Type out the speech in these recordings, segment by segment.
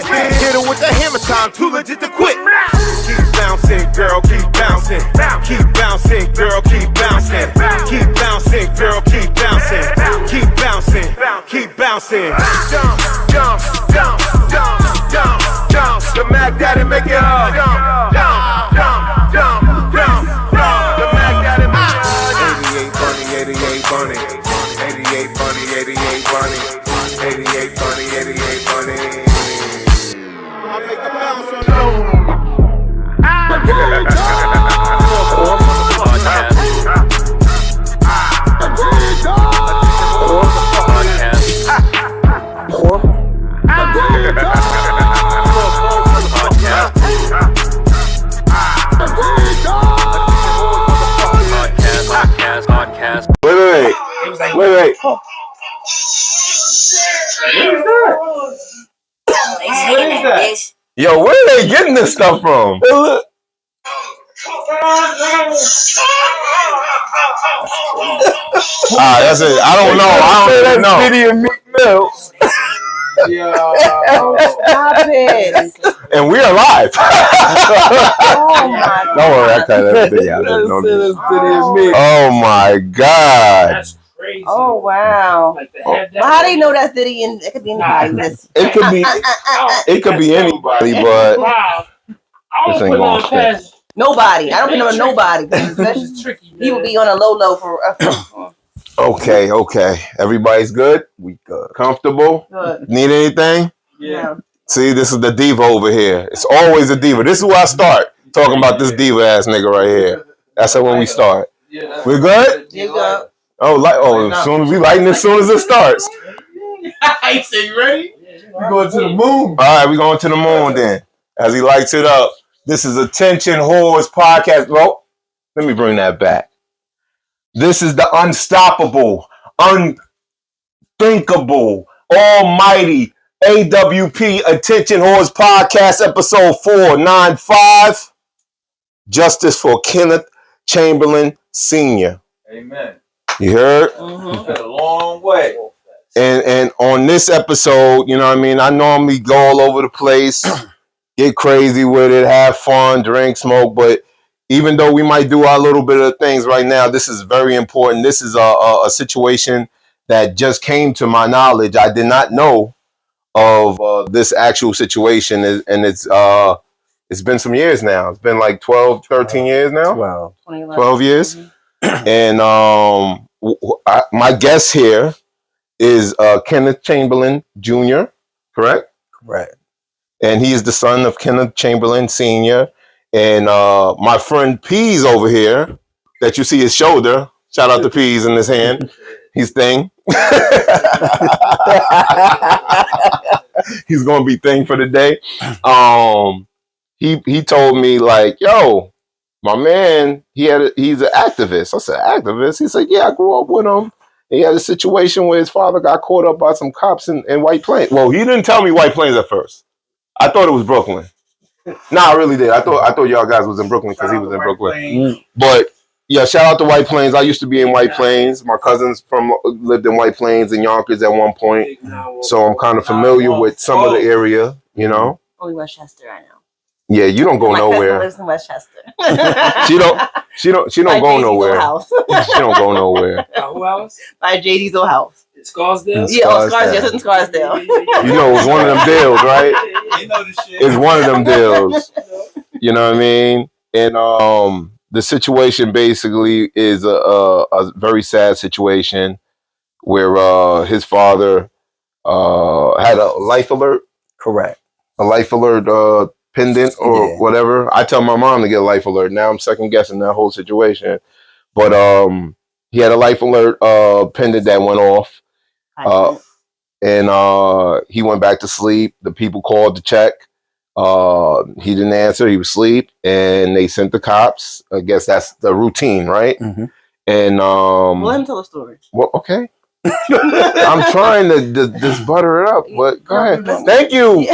grip. Hit her with the hammer time, too legit to quit. Keep bouncing, girl, keep bouncing. Keep bouncing, girl, keep bouncing. Keep bouncing, girl, keep bouncing. Keep bouncing, keep bouncing. Jump, jump, jump, jump, jump, jump. The Mac Daddy make it hard. Jump, jump, jump, jump, jump, jump. The Mac Daddy make it hard. 88 bunny, 88 bunny, 88 bunny, 88 bunny, 88 bunny, 88 bunny. I make a bounce on you. Wait. What is that? Yo, where are they getting this stuff from? That's it. I don't know. I don't know. Diddy and Meek Mill. Yo. Stop it. And we are live. Oh my God. Don't worry, I cut everything out. Oh my God. That's crazy. Oh wow. Like to have that. Well, how do you know that's Diddy and it could be anybody? It could be anybody, but Wow. I This don't ain't put gonna on past. Nobody. I don't think of nobody. This is tricky. He would be on a low for okay. Everybody's good? We good. Comfortable? good. Need anything? Yeah. See, this is the diva over here. It's always a diva. This is where I start talking about this diva ass nigga right here. That's when we start. Yeah. We're good? You good? As soon as we lighten, as soon as it starts. I say, you ready? We going to the moon. All right, we going to the moon then. As he lights it up. This is Attention Whores Podcast. Well, let me bring that back. This is the unstoppable, unthinkable, almighty AWP Attention Whores Podcast, episode 495. Justice for Kenneth Chamberlain Sr. Amen. You heard? Mm-hmm. Been a long way. And on this episode, you know what I mean? I normally go all over the place, get crazy with it, have fun, drink, smoke. But even though we might do our little bit of things right now, this is very important. This is a situation that just came to my knowledge. I did not know of this actual situation. And it's been some years now. It's been like 12, 13 years now. 12 years. Mm-hmm. And my guest here is Kenneth Chamberlain Jr., correct? Correct. And he is the son of Kenneth Chamberlain Sr. And my friend Pease over here, that you see his shoulder, shout out to Pease in his hand, his thing. He's going to be thing for the day. He told me like, yo, my man, he's an activist. I said, activist? He said, yeah, I grew up with him. He had a situation where his father got caught up by some cops in White Plains. Well, he didn't tell me White Plains at first. I thought it was Brooklyn. Nah, I really did. I thought y'all guys was in Brooklyn because he was in Brooklyn. But yeah, shout out to White Plains. I used to be in White Plains. My cousins lived in White Plains and Yonkers at one point. So I'm kind of familiar with some of the area, you know. Only Westchester, I know. Yeah, you don't go My nowhere. cousin lives in Westchester. She don't go nowhere. She don't go nowhere. Who else? By JD's old house. Scarsdale? Yeah, Scarsdale. It's in Scarsdale. You know, it's one of them deals, right? You know the shit. It's one of them deals. You know what I mean? And the situation basically is a very sad situation where his father had a life alert. Correct. A life alert pendant or whatever. I tell my mom to get a life alert. Now I'm second guessing that whole situation. But he had a life alert pendant that went off. And he went back to sleep. The people called to check. He didn't answer. He was asleep, and they sent the cops. I guess that's the routine, right? Mm-hmm. And let him tell a story. Well, okay. I'm trying to just butter it up, but go ahead. Thank you.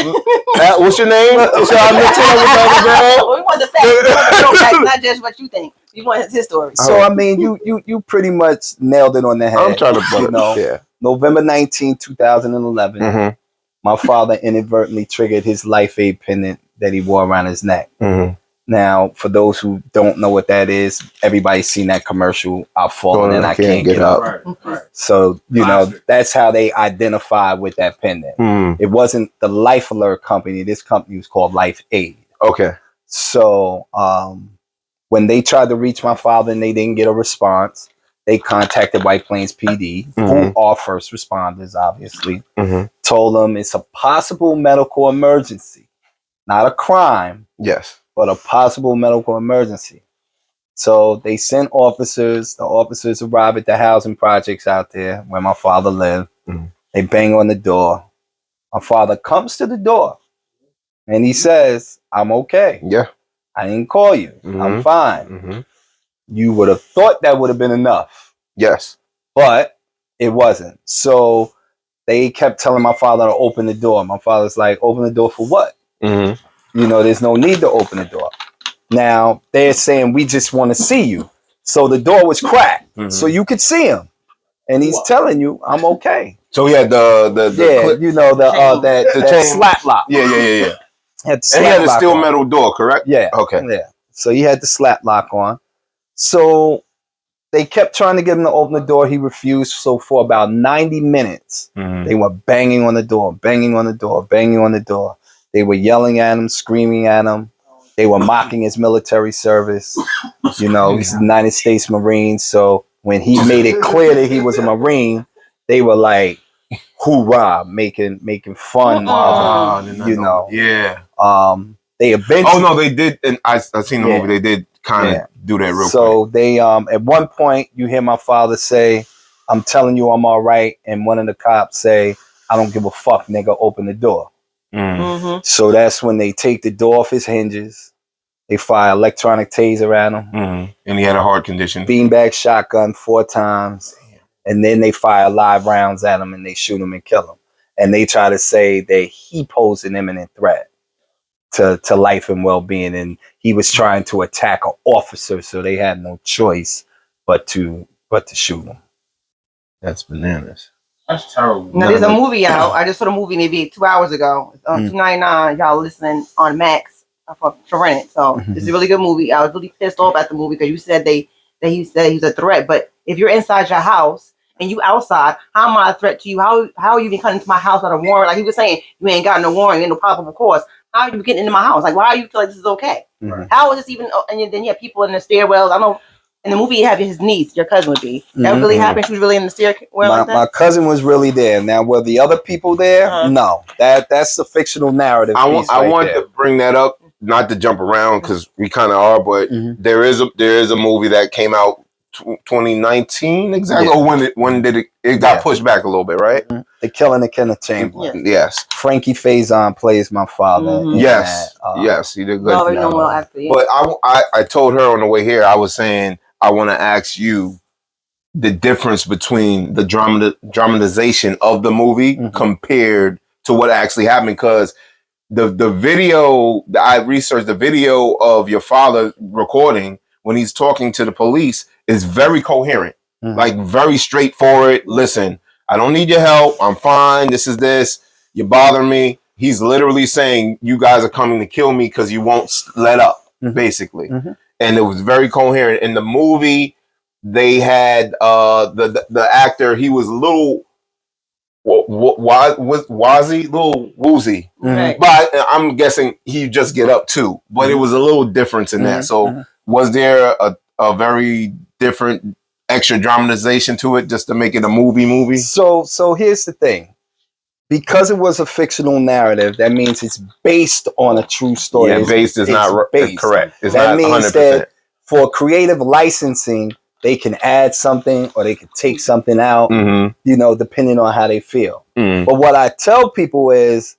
What's your name? Shall I mix it up with the other girl? We want the facts. We want the facts, not just what you think. You want his story. So I mean, you pretty much nailed it on the head. I'm trying to butter it. Yeah. November 19, 2011. Mm-hmm. my father inadvertently triggered his life aid pendant that he wore around his neck. Mm-hmm. Now, for those who don't know what that is, everybody's seen that commercial, I've fallen and I can't get up. Right. So, that's how they identified with that pendant. Mm. It wasn't the Life Alert company. This company was called Life Aid. Okay. So, when they tried to reach my father and they didn't get a response, they contacted White Plains PD, who are first responders, obviously, told them it's a possible medical emergency, not a crime. Yes. But a possible medical emergency. So they sent officers. The officers arrive at the housing projects out there where my father lived. They bang on the door. My father comes to the door and he says, I'm okay. Yeah. I didn't call you. I'm fine. You would have thought that would have been enough. Yes. But it wasn't. So they kept telling my father to open the door. My father's like, open the door for what? There's no need to open the door. Now, they're saying, we just want to see you. So the door was cracked, so you could see him. And he's telling you, I'm okay. So he had the clip, that chain slap lock. Yeah. Had the and he had a lock steel on. metal door, correct? Yeah. Okay. Yeah. So he had the slap lock on. So they kept trying to get him to open the door. He refused. So for about 90 minutes, they were banging on the door, banging on the door, banging on the door. They were yelling at him, screaming at him. They were mocking his military service. He's a United States Marine. So when he made it clear that he was a Marine, they were like, hoorah, making fun of him, Yeah. They eventually... Oh, no, they did. And I seen the movie. They did kind of do that real quick. So they, at one point, you hear my father say, I'm telling you I'm all right. And one of the cops say, I don't give a fuck, nigga, open the door. So that's when they take the door off his hinges. They fire electronic taser at him. And he had a heart condition. Beanbag shotgun 4 times. And then they fire live rounds at him and they shoot him and kill him. And they try to say that he posed an imminent threat to life and well-being. And he was trying to attack an officer, so they had no choice but to shoot him. That's bananas. That's terrible. Now, there's a movie out. I just saw the movie maybe 2 hours ago. It's on $2.99. Y'all listening on Max to rent it. So it's a really good movie. I was really pissed off at the movie because you said he said he was a threat. But if you're inside your house and you outside, how am I a threat to you? How are you even coming into my house without a warrant? Like he was saying, you ain't got no warrant, you ain't no probable cause. How are you getting into my house? Like, why are you feel like this is okay? How is this even? And then you have people in the stairwells. I know. In the movie, you have his niece, your cousin would be. That really happened? She was really in the stairwell like that? My cousin was really there. Now, were the other people there? No. That's the fictional narrative. I want to bring that up, not to jump around because we kind of are, but there is a movie that came out 2019 exactly. Or when did it got pushed back a little bit, right? The Killing of Kenneth Chamberlain. Yes. Frankie Faison plays my father. Yes. Yes, he did good. But I told her on the way here, I was saying, I want to ask you the difference between the dramatization of the movie compared to what actually happened. Because the video that I researched, the video of your father recording when he's talking to the police is very coherent, like very straightforward. Listen, I don't need your help. I'm fine. This is this. You bother me. He's literally saying you guys are coming to kill me because you won't let up, basically. And it was very coherent. In the movie, they had the actor. He was a little little woozy, but I'm guessing he just get up too. But it was a little difference in that. So was there a very different extra dramatization to it just to make it a movie? So here's the thing. Because it was a fictional narrative, that means it's based on a true story. Yeah, based is not correct. It's that not means 100%. that for creative licensing, they can add something or they can take something out, depending on how they feel. But what I tell people is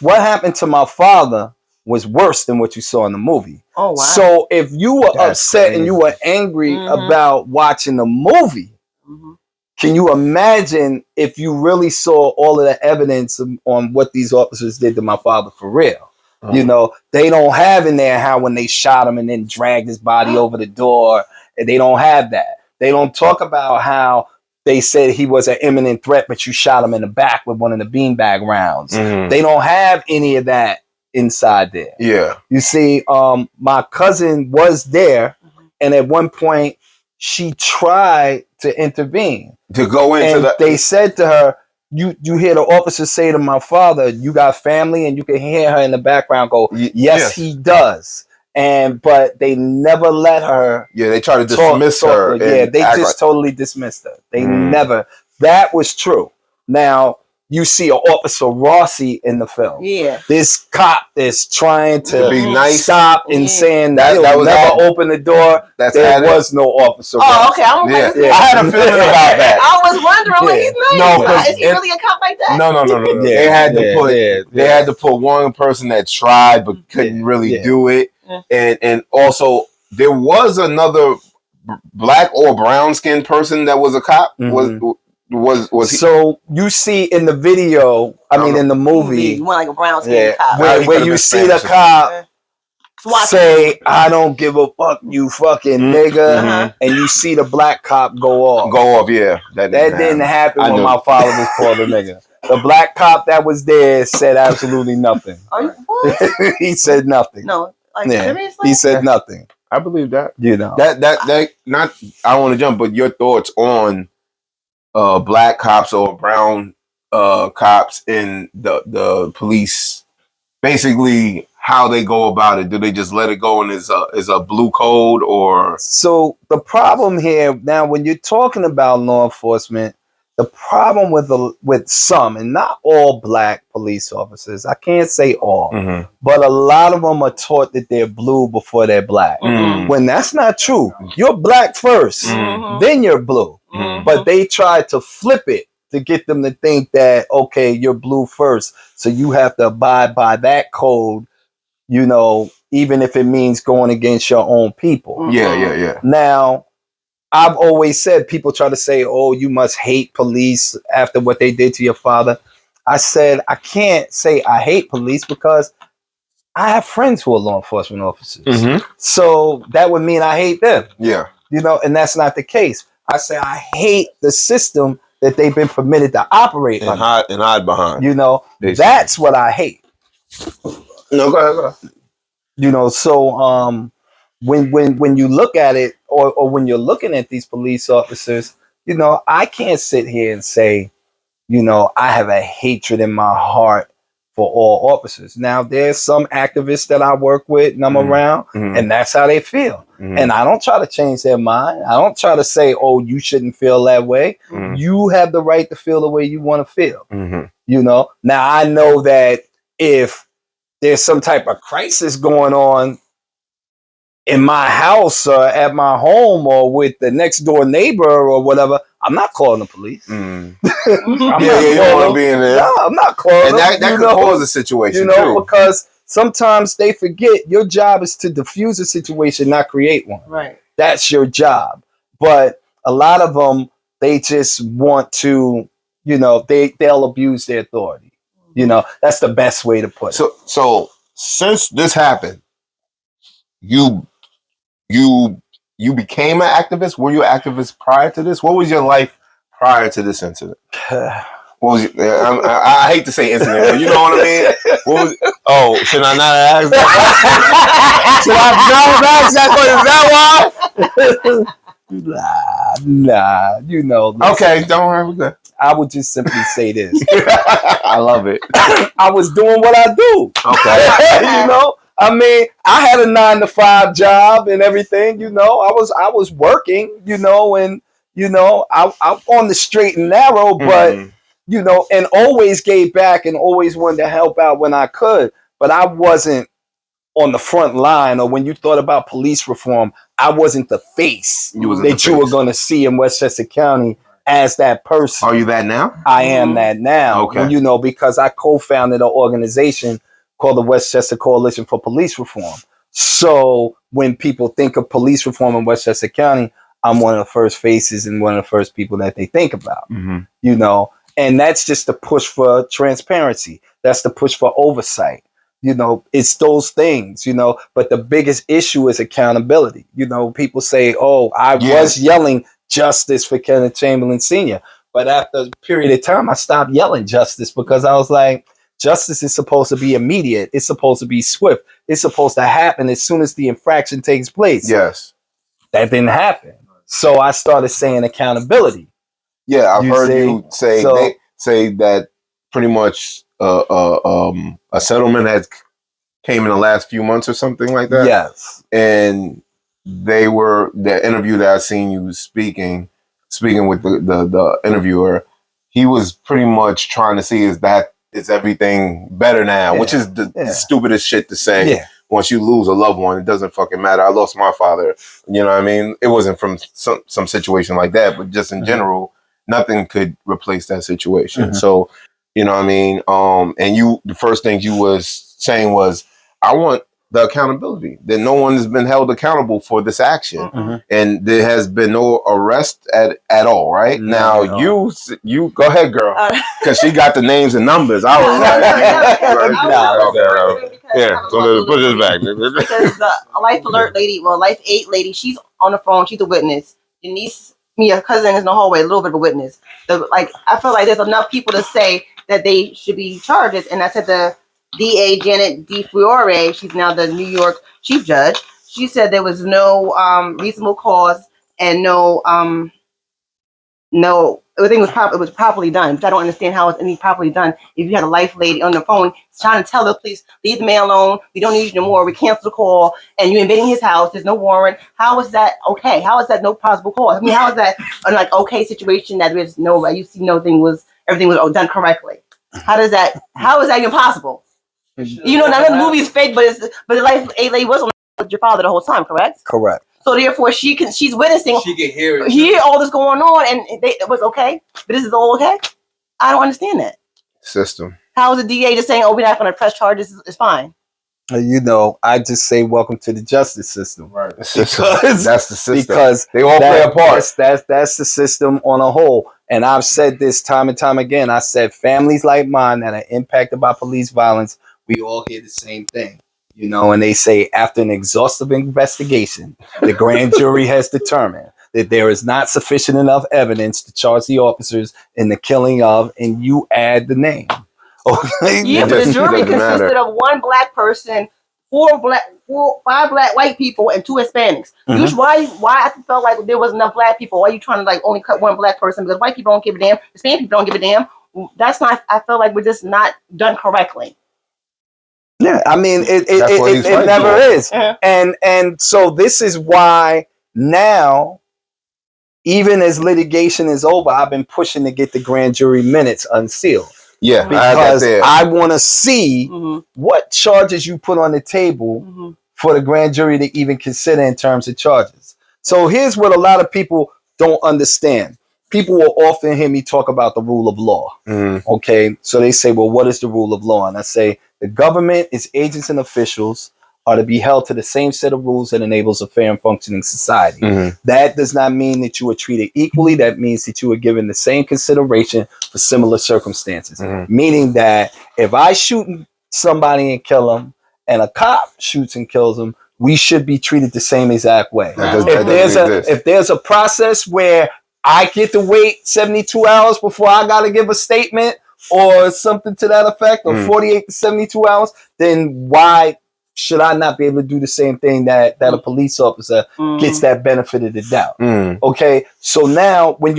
what happened to my father was worse than what you saw in the movie. Oh, wow. So if you were upset and you were angry about watching the movie, can you imagine if you really saw all of the evidence on what these officers did to my father for real? They don't have in there how when they shot him and then dragged his body over the door, and they don't have that. They don't talk about how they said he was an imminent threat, but you shot him in the back with one of the beanbag rounds. They don't have any of that inside there. Yeah. You see, my cousin was there, and at one point she tried to intervene. To go into And the... they said to her, you hear the officer say to my father, you got family? And you can hear her in the background go, yes, he does. But they never let her. Yeah, they tried to dismiss her. Yeah, they just totally dismissed her. They never. That was true. Now, you see Officer Rossi in the film. Yeah. This cop that's trying to be nice. stop and saying that that he'll was never open the door. There was no Officer Rossi. Oh, okay. I'm I had a feeling about that. I was wondering what he's name. No, Is he really a cop like that? No. They had to put they had to put one person that tried but couldn't really do it. And also there was another black or brown skinned person that was a cop. Was he? So you see in the video, in the movie, you want like a brown skin cop. Where you see the cop say, I don't give a fuck, you fucking nigga, and you see the black cop go off. Yeah. That didn't happen when my father was called a nigga. The black cop that was there said absolutely nothing. What? He said nothing. No, seriously? He said nothing. I believe that. You know. That not, I don't want to jump, but your thoughts on black cops or brown cops in the police, basically how they go about it. Do they just let it go and is a blue code? Or so the problem here now, when you're talking about law enforcement, the problem with some, and not all black police officers, I can't say all, but a lot of them are taught that they're blue before they're black. When that's not true. You're black first, then you're blue. But they try to flip it to get them to think that, okay, you're blue first, so you have to abide by that code, even if it means going against your own people. Yeah. Now, I've always said, people try to say, oh, you must hate police after what they did to your father. I said, I can't say I hate police because I have friends who are law enforcement officers. So that would mean I hate them. Yeah. And that's not the case. I say I hate the system that they've been permitted to operate and hide behind. That's what I hate. No, go ahead. So when you look at it, or when you're looking at these police officers, I can't sit here and say, I have a hatred in my heart for all officers. Now, there's some activists that I work with and I'm around, and that's how they feel. And I don't try to change their mind. I don't try to say, oh, you shouldn't feel that way. You have the right to feel the way you want to feel. Now, I know that if there's some type of crisis going on in my house or at my home or with the next door neighbor or whatever, I'm not calling the police. You don't want to be in there. No, I'm not calling them. And that could cause a situation too. Because sometimes they forget your job is to diffuse a situation, not create one. Right. That's your job. But a lot of them, they just want to, they'll abuse their authority. That's the best way to put it. So since this happened, you became an activist? Were you an activist prior to this? What was your life prior to this incident? What was I hate to say incident, but you know what I mean? Should I not ask that? Should I not ask that? Is that why? Nah. Okay, don't worry, we're good. I would just simply say this. I love it. I was doing what I do. Okay. I had a 9-to-5 job and everything, I was working, and, I'm on the straight and narrow, but, and always gave back and always wanted to help out when I could, but I wasn't on the front line, or when you thought about police reform, I wasn't the face you were going to see in Westchester County as that person. Are you that now? I am that now. Okay. Because I co-founded an organization called the Westchester Coalition for Police Reform. So when people think of police reform in Westchester County, I'm one of the first faces and one of the first people that they think about, and that's just the push for transparency. That's the push for oversight. It's those things, but the biggest issue is accountability. People say, oh, I was yelling justice for Kenneth Chamberlain Sr. But after a period of time, I stopped yelling justice because I was like, justice is supposed to be immediate. It's supposed to be swift. It's supposed to happen as soon as the infraction takes place. Yes. That didn't happen. So I started saying accountability. Yeah, I've heard you say they say that pretty much a settlement has came in the last few months or something like that. Yes. And the interview that I seen you speaking with the interviewer, he was pretty much trying to see is everything better now, which is the stupidest shit to say. Yeah. Once you lose a loved one, it doesn't fucking matter. I lost my father. You know what I mean? It wasn't from some situation like that, but just in general, nothing could replace that situation. So, you know what I mean? And the first thing you was saying was, I want the accountability, that no one has been held accountable for this action. And there has been no arrest at all, right? No, now, you go ahead, girl, because she got the names and numbers. I was so put this back. Because the Life Alert lady, Life 8 lady, she's on the phone. She's a witness. Denise, her cousin, is in the hallway, a little bit of a witness. I feel like there's enough people to say that they should be charges. And I said the DA Janet DeFiore, she's now the New York chief judge. She said there was no reasonable cause and no everything was properly done. But I don't understand how it's any properly done if you had a life lady on the phone trying to tell the police, leave the man alone, we don't need you no more, we cancel the call, and you're invading his house, there's no warrant. How is that okay? How is that no possible cause? I mean, how is that an okay situation that there's everything was done correctly? How is that even possible? You know, none of the movie is fake, but the Life 8 lady was on with your father the whole time, correct? Correct. So therefore, she's witnessing. She can hear all this going on, and it was okay. But this is all okay. I don't understand that system. How is the DA just saying, "Oh, we're not going to press charges"? It's fine. You know, I just say, welcome to the justice system. Right. That's the system. Because they all play a part. That's the system on a whole. And I've said this time and time again. I said, families like mine that are impacted by police violence, we all hear the same thing. You know, and they say after an exhaustive investigation, the grand jury has determined that there is not sufficient enough evidence to charge the officers in the killing of, and you add the name. Okay? Yeah, but the jury consisted of one black person, five black white people, and 2 Hispanics. Why I felt like there was enough black people? Why are you trying to only cut one black person? Because white people don't give a damn, Hispanic people don't give a damn. That's not. I feel like we're just not done correctly. Yeah, I mean, it never is. And so this is why now, even as litigation is over, I've been pushing to get the grand jury minutes unsealed. Yeah, because I want to see what charges you put on the table for the grand jury to even consider in terms of charges. So here's what a lot of people don't understand. People will often hear me talk about the rule of law. Okay, so they say, well, what is the rule of law? And I say, the government, its agents and officials are to be held to the same set of rules that enables a fair and functioning society. That does not mean that you are treated equally. That means that you are given the same consideration for similar circumstances. Meaning that if I shoot somebody and kill them, and a cop shoots and kills them, we should be treated the same exact way. If there's a process where I get to wait 72 hours before I got to give a statement or something to that effect, or 48 to 72 hours, then why should I not be able to do the same thing that a police officer gets that benefit of the doubt? Okay, so now when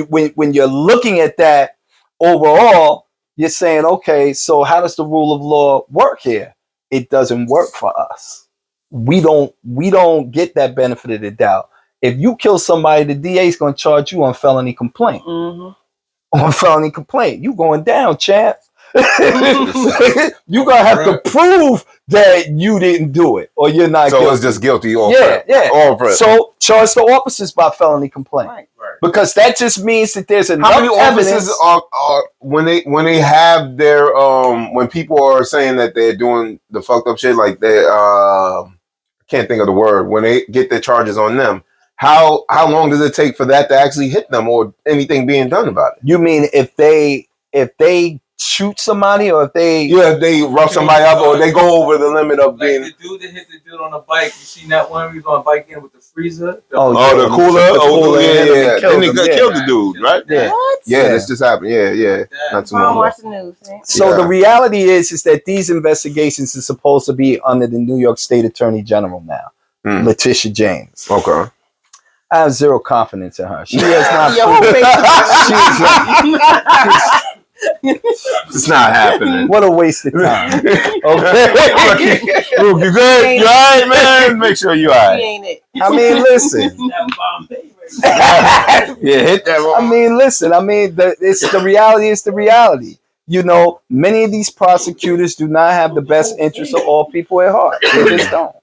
you're looking at that overall, you're saying, okay, so how does the rule of law work here? It doesn't work for us. We don't get that benefit of the doubt. If you kill somebody, the DA is going to charge you on felony complaint. On felony complaint, you going down, champ. You're gonna have to prove that you didn't do it, or you're not. So guilty. it's just guilty. So charge the officers by felony complaint, because that just means that there's enough How many evidence. officers are when they have their when people are saying that they're doing the fucked up shit, like they can't think of the word, when they get their charges on them? How long does it take for that to actually hit them, or anything being done about it? You mean if they shoot somebody or if they if they rough somebody up or they go over the limit of Like being. the dude that hit the dude on the bike. You seen that one? He was on a bike in with the freezer. Oh, Oh, yeah, the cooler. the Oh, cooler yeah, hit him and yeah. killed Then him, they yeah. killed the dude, right? Yeah. What? Yeah, this just happened. Yeah. Not too I don't long watch ago. the news. Man. So Yeah. the reality is that these investigations are supposed to be under the New York State Attorney General now, Letitia James. Okay. I have zero confidence in her. She has not. Yo, who It's not happening. What a waste of time. Okay. Luke, you good? You alright, man? Make sure you She alright. ain't it. I mean, listen. That Bombay. Yeah, hit that one. I mean, listen. I mean, it's the reality. It's the reality. You know, many of these prosecutors do not have the best interests of all people at heart. They just don't.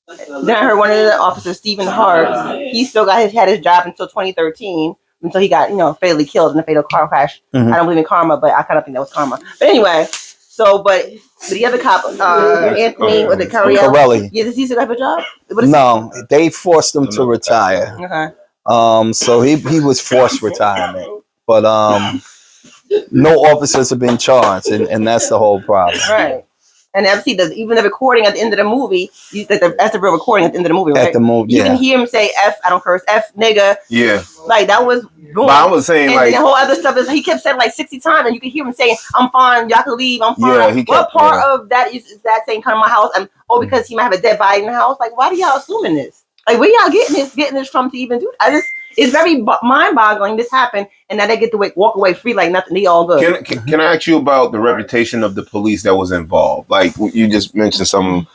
Then I heard one of the officers, Stephen Hart, he still had his job until 2013, until he got, fatally killed in a fatal car crash. Mhm. I don't believe in karma, but I kind of think that was karma. But anyway, but the other cop, Anthony, with the Corelli. yeah, does he still have a job? No, they forced him to retire. Okay. So he was forced retirement, but no officers have been charged, and that's the whole problem. Right. And obviously, even the recording at the end of the movie, that's the real recording at the end of the movie, right? At the movie, you yeah. can hear him say "F," I don't curse, "F nigga." Yeah. Like that was. Boom. But I was saying, and like, the whole other stuff is he kept saying like 60 times, and you can hear him saying, "I'm fine, y'all can leave, I'm fine." Yeah, he what kept- part yeah. of that is that saying come to my house? And because he might have a dead body in the house. Like, why do y'all assuming this? Like, where y'all getting this from to even do? It's very mind-boggling. This happened, and now they get to walk away free like nothing. They all good. Can I ask you about the reputation of the police that was involved? Like you just mentioned some.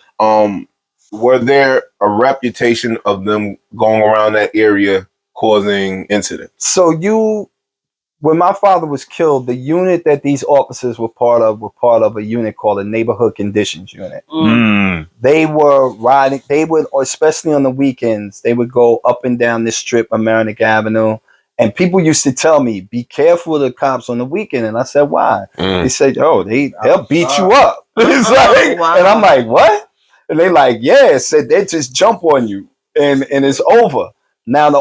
Were there a reputation of them going around that area causing incidents? So when my father was killed, the unit that these officers were part of a unit called a neighborhood conditions unit. They were riding. They would, especially on the weekends, they would go up and down this strip of Merrimack Avenue. And people used to tell me, "Be careful of the cops on the weekend." And I said, "Why?" They said, "Oh, they'll beat you up." It's like, Wow. and I'm like, "What?" And they like, "Yeah," said they just jump on you, and it's over. Now the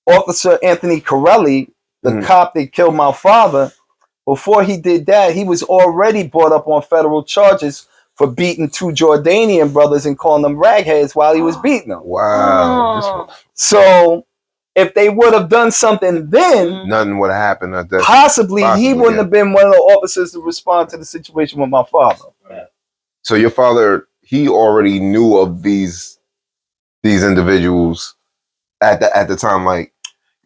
officer Anthony Corelli, the cop that killed my father, before he did that, he was already brought up on federal charges for beating two Jordanian brothers and calling them ragheads while he was beating them. Wow. So if they would have done something then, Nothing would have happened at that. possibly he wouldn't yeah. have been one of the officers to respond to the situation with my father. So your father, he already knew of these individuals at the time, like.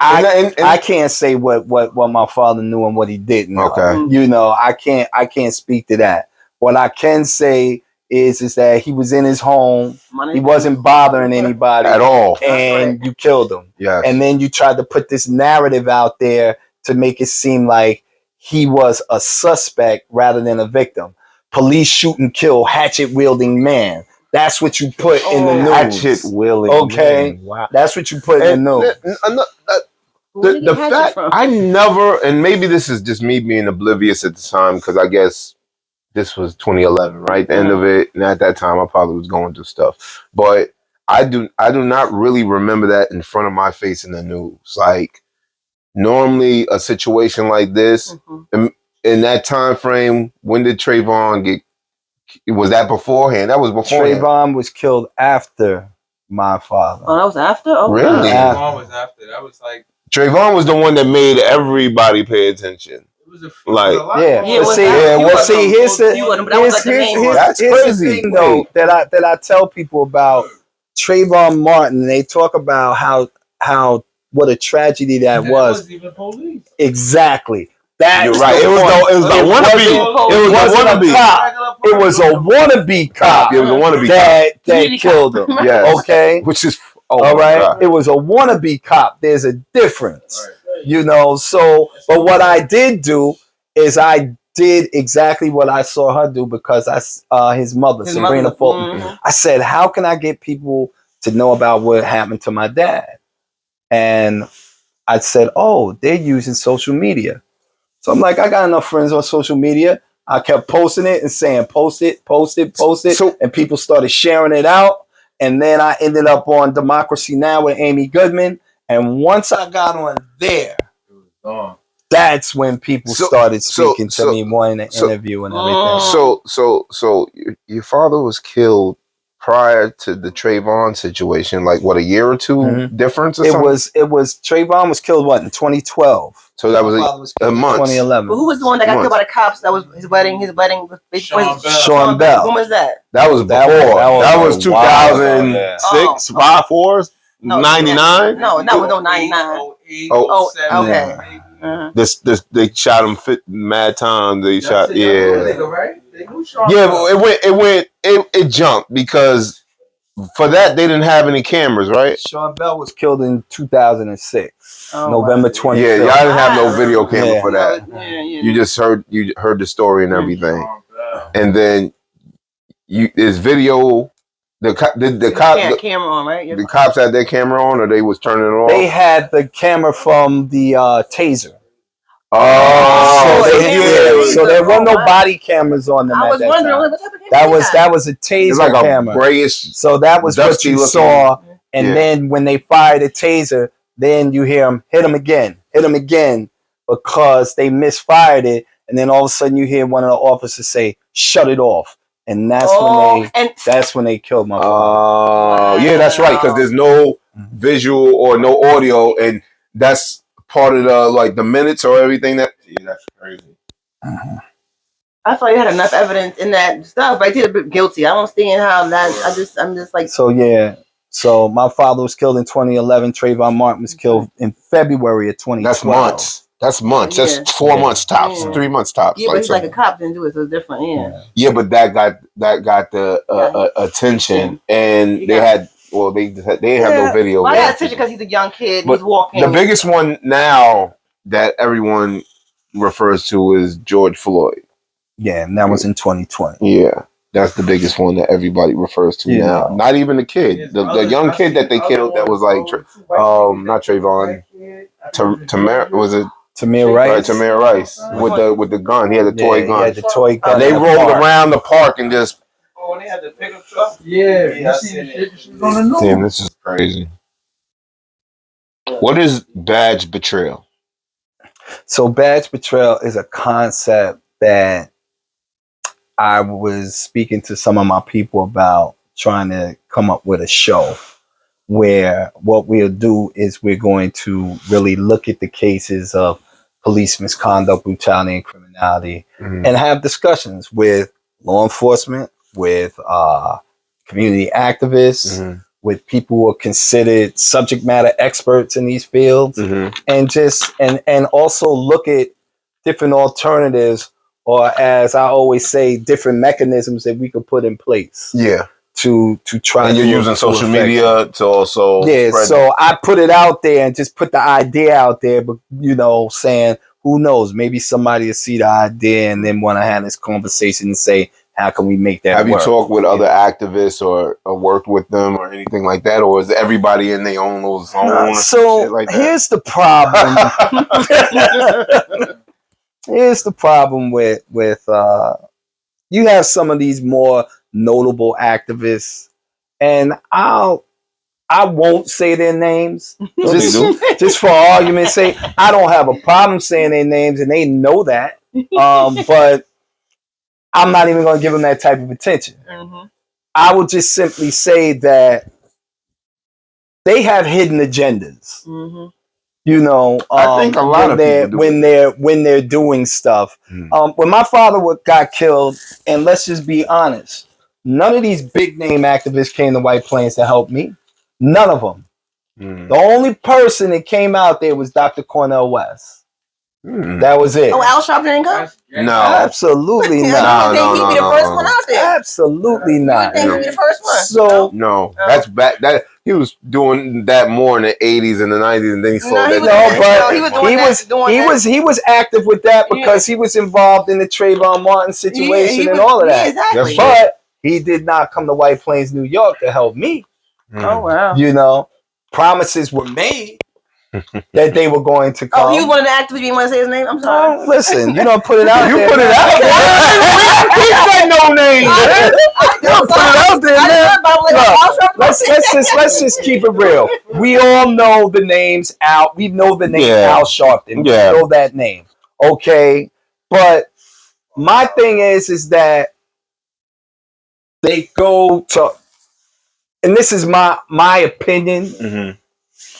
I can't say what my father knew and what he didn't know. Okay. You know, I can't speak to that. What I can say is that he was in his home. He wasn't bothering anybody At all. and you killed him. Yes. And then you tried to put this narrative out there to make it seem like he was a suspect rather than a victim. Police shoot and kill hatchet wielding man. That's what you put in the news. Hatchet wielding. Okay. Man. Wow. That's what you put in the news. The fact I never, and maybe this is just me being oblivious at the time, because I guess this was 2011, right? The end of it, and at that time I probably was going through stuff. But I do not really remember that in front of my face in the news. Like normally a situation like this, in that time frame, when did Trayvon get? Was that beforehand? That was beforehand. Trayvon was killed after my father. Oh, that was after? Oh, Really? Trayvon was after. That was like. Trayvon was the one that made everybody pay attention. It was a Like, yeah, Yeah, but here's That's the crazy. thing though that I tell people about Trayvon Martin. They talk about how what a tragedy that was. Wasn't even police. Exactly. That's You're right. the It was wasn't a cop. It was a wannabe cop. It was a wannabe that killed him. Yes. Okay. Which is all right. It was a wannabe cop. There's a difference. Right. You know. So, but what I did do is I did exactly what I saw her do because his mother, Sabrina Fulton. I said, how can I get people to know about what happened to my dad? And I said, oh, they're using social media. So I'm like, I got enough friends on social media. I kept posting it and saying, post it. So, and people started sharing it out. And then I ended up on Democracy Now! With Amy Goodman. And once I got on there, That's when people started speaking to me, wanting to interview and everything. So your father was killed prior to the Trayvon situation, like what, a year or two difference or something? It was Trayvon was killed what in 2012. So that was a month. 2011. But who was the one that got killed by the cops? That was his wedding. His wedding was Sean Bell. When was that? That was before. That was 2006, 5, 4, 99. No, that was 99. Oh, okay. This they shot him mad time. They shot but it jumped because for that they didn't have any cameras, right? Sean Bell was killed in 2006, November 25th. Yeah, y'all didn't have no video camera for that. You just heard the story and everything, and then this video. The camera on, right? The cops had their camera on, or they was turning it off. They had the camera from the taser. So there were no body cameras on them. I was wondering what type of camera that was a taser like camera, a grayish. So that was what you saw, and then when they fired a taser, then you hear them hit him again, because they misfired it, and then all of a sudden you hear one of the officers say, "Shut it off." And that's when they killed my father. Yeah, that's right. Because there's no visual or no audio, and that's part of the minutes or everything. That's crazy. I thought you had enough evidence in that stuff, but he's a bit guilty. I don't see how that. I'm just like. So yeah. So my father was killed in 2011. Trayvon Martin was killed in February of 2012. That's months. That's 4 months tops, 3 months tops. Yeah, but he's like a cop didn't do it, so it's different. Yeah, but that got the attention, and they had they have no video. Well, I got attention because he's a young kid. He's walking. The biggest one now that everyone refers to is George Floyd. Yeah, and that was in 2020. Yeah, that's the biggest one that everybody refers to now. Not even the kid, the young kid that they killed. That was like not Trayvon. Was it? Tamir Rice. Right, Tamir Rice with the gun. He had a toy gun. He had the toy gun. They rolled around the park and just. Oh, they had the pickup truck. Yeah, you seen the shit she was on the news. Damn, this is crazy. What is badge betrayal? So badge betrayal is a concept that I was speaking to some of my people about, trying to come up with a show where what we'll do is we're going to really look at the cases of police misconduct, brutality, and criminality, and have discussions with law enforcement, with community activists, with people who are considered subject matter experts in these fields, and just and also look at different alternatives, or as I always say, different mechanisms that we could put in place. Yeah. To try. And you're using social media to also. Yeah. So I put it out there and just put the idea out there, but saying, who knows, maybe somebody will see the idea and then want to have this conversation and say, how can we make that work? Have you talked with other activists or worked with them or anything like that? Or is everybody in their own little zone? So like here's the problem. Here's the problem with you have some of these more notable activists, and I won't say their names just for argument's sake. I don't have a problem saying their names, and they know that. But I'm not even going to give them that type of attention. I would just simply say that they have hidden agendas. I think a lot of people when they're doing stuff. When my father got killed, and let's just be honest, none of these big name activists came to White Plains to help me. None of them. The only person that came out there was Dr. Cornel West. That was it. Oh, Al Sharpton didn't come? No, absolutely not. You think he'd be the first one out there? Absolutely not. You think he'd be the first one? So no, that's back. That he was doing that more in the 80s and the 90s, and then he sold that. He was active with that because he was involved in the Trayvon Martin situation and all of that. Exactly. But he did not come to White Plains, New York, to help me. Oh wow! Promises were made that they were going to come. Oh, he was one of the activists. You didn't want to say his name? I'm sorry. No, listen, you don't put it out there. You put it out there. He said no name. You don't put it out there, man. let's just keep it real. We all know the names Al. We know the name Al Sharpton. We know that name. Okay, but my thing is that they go to, and this is my opinion. Mm-hmm.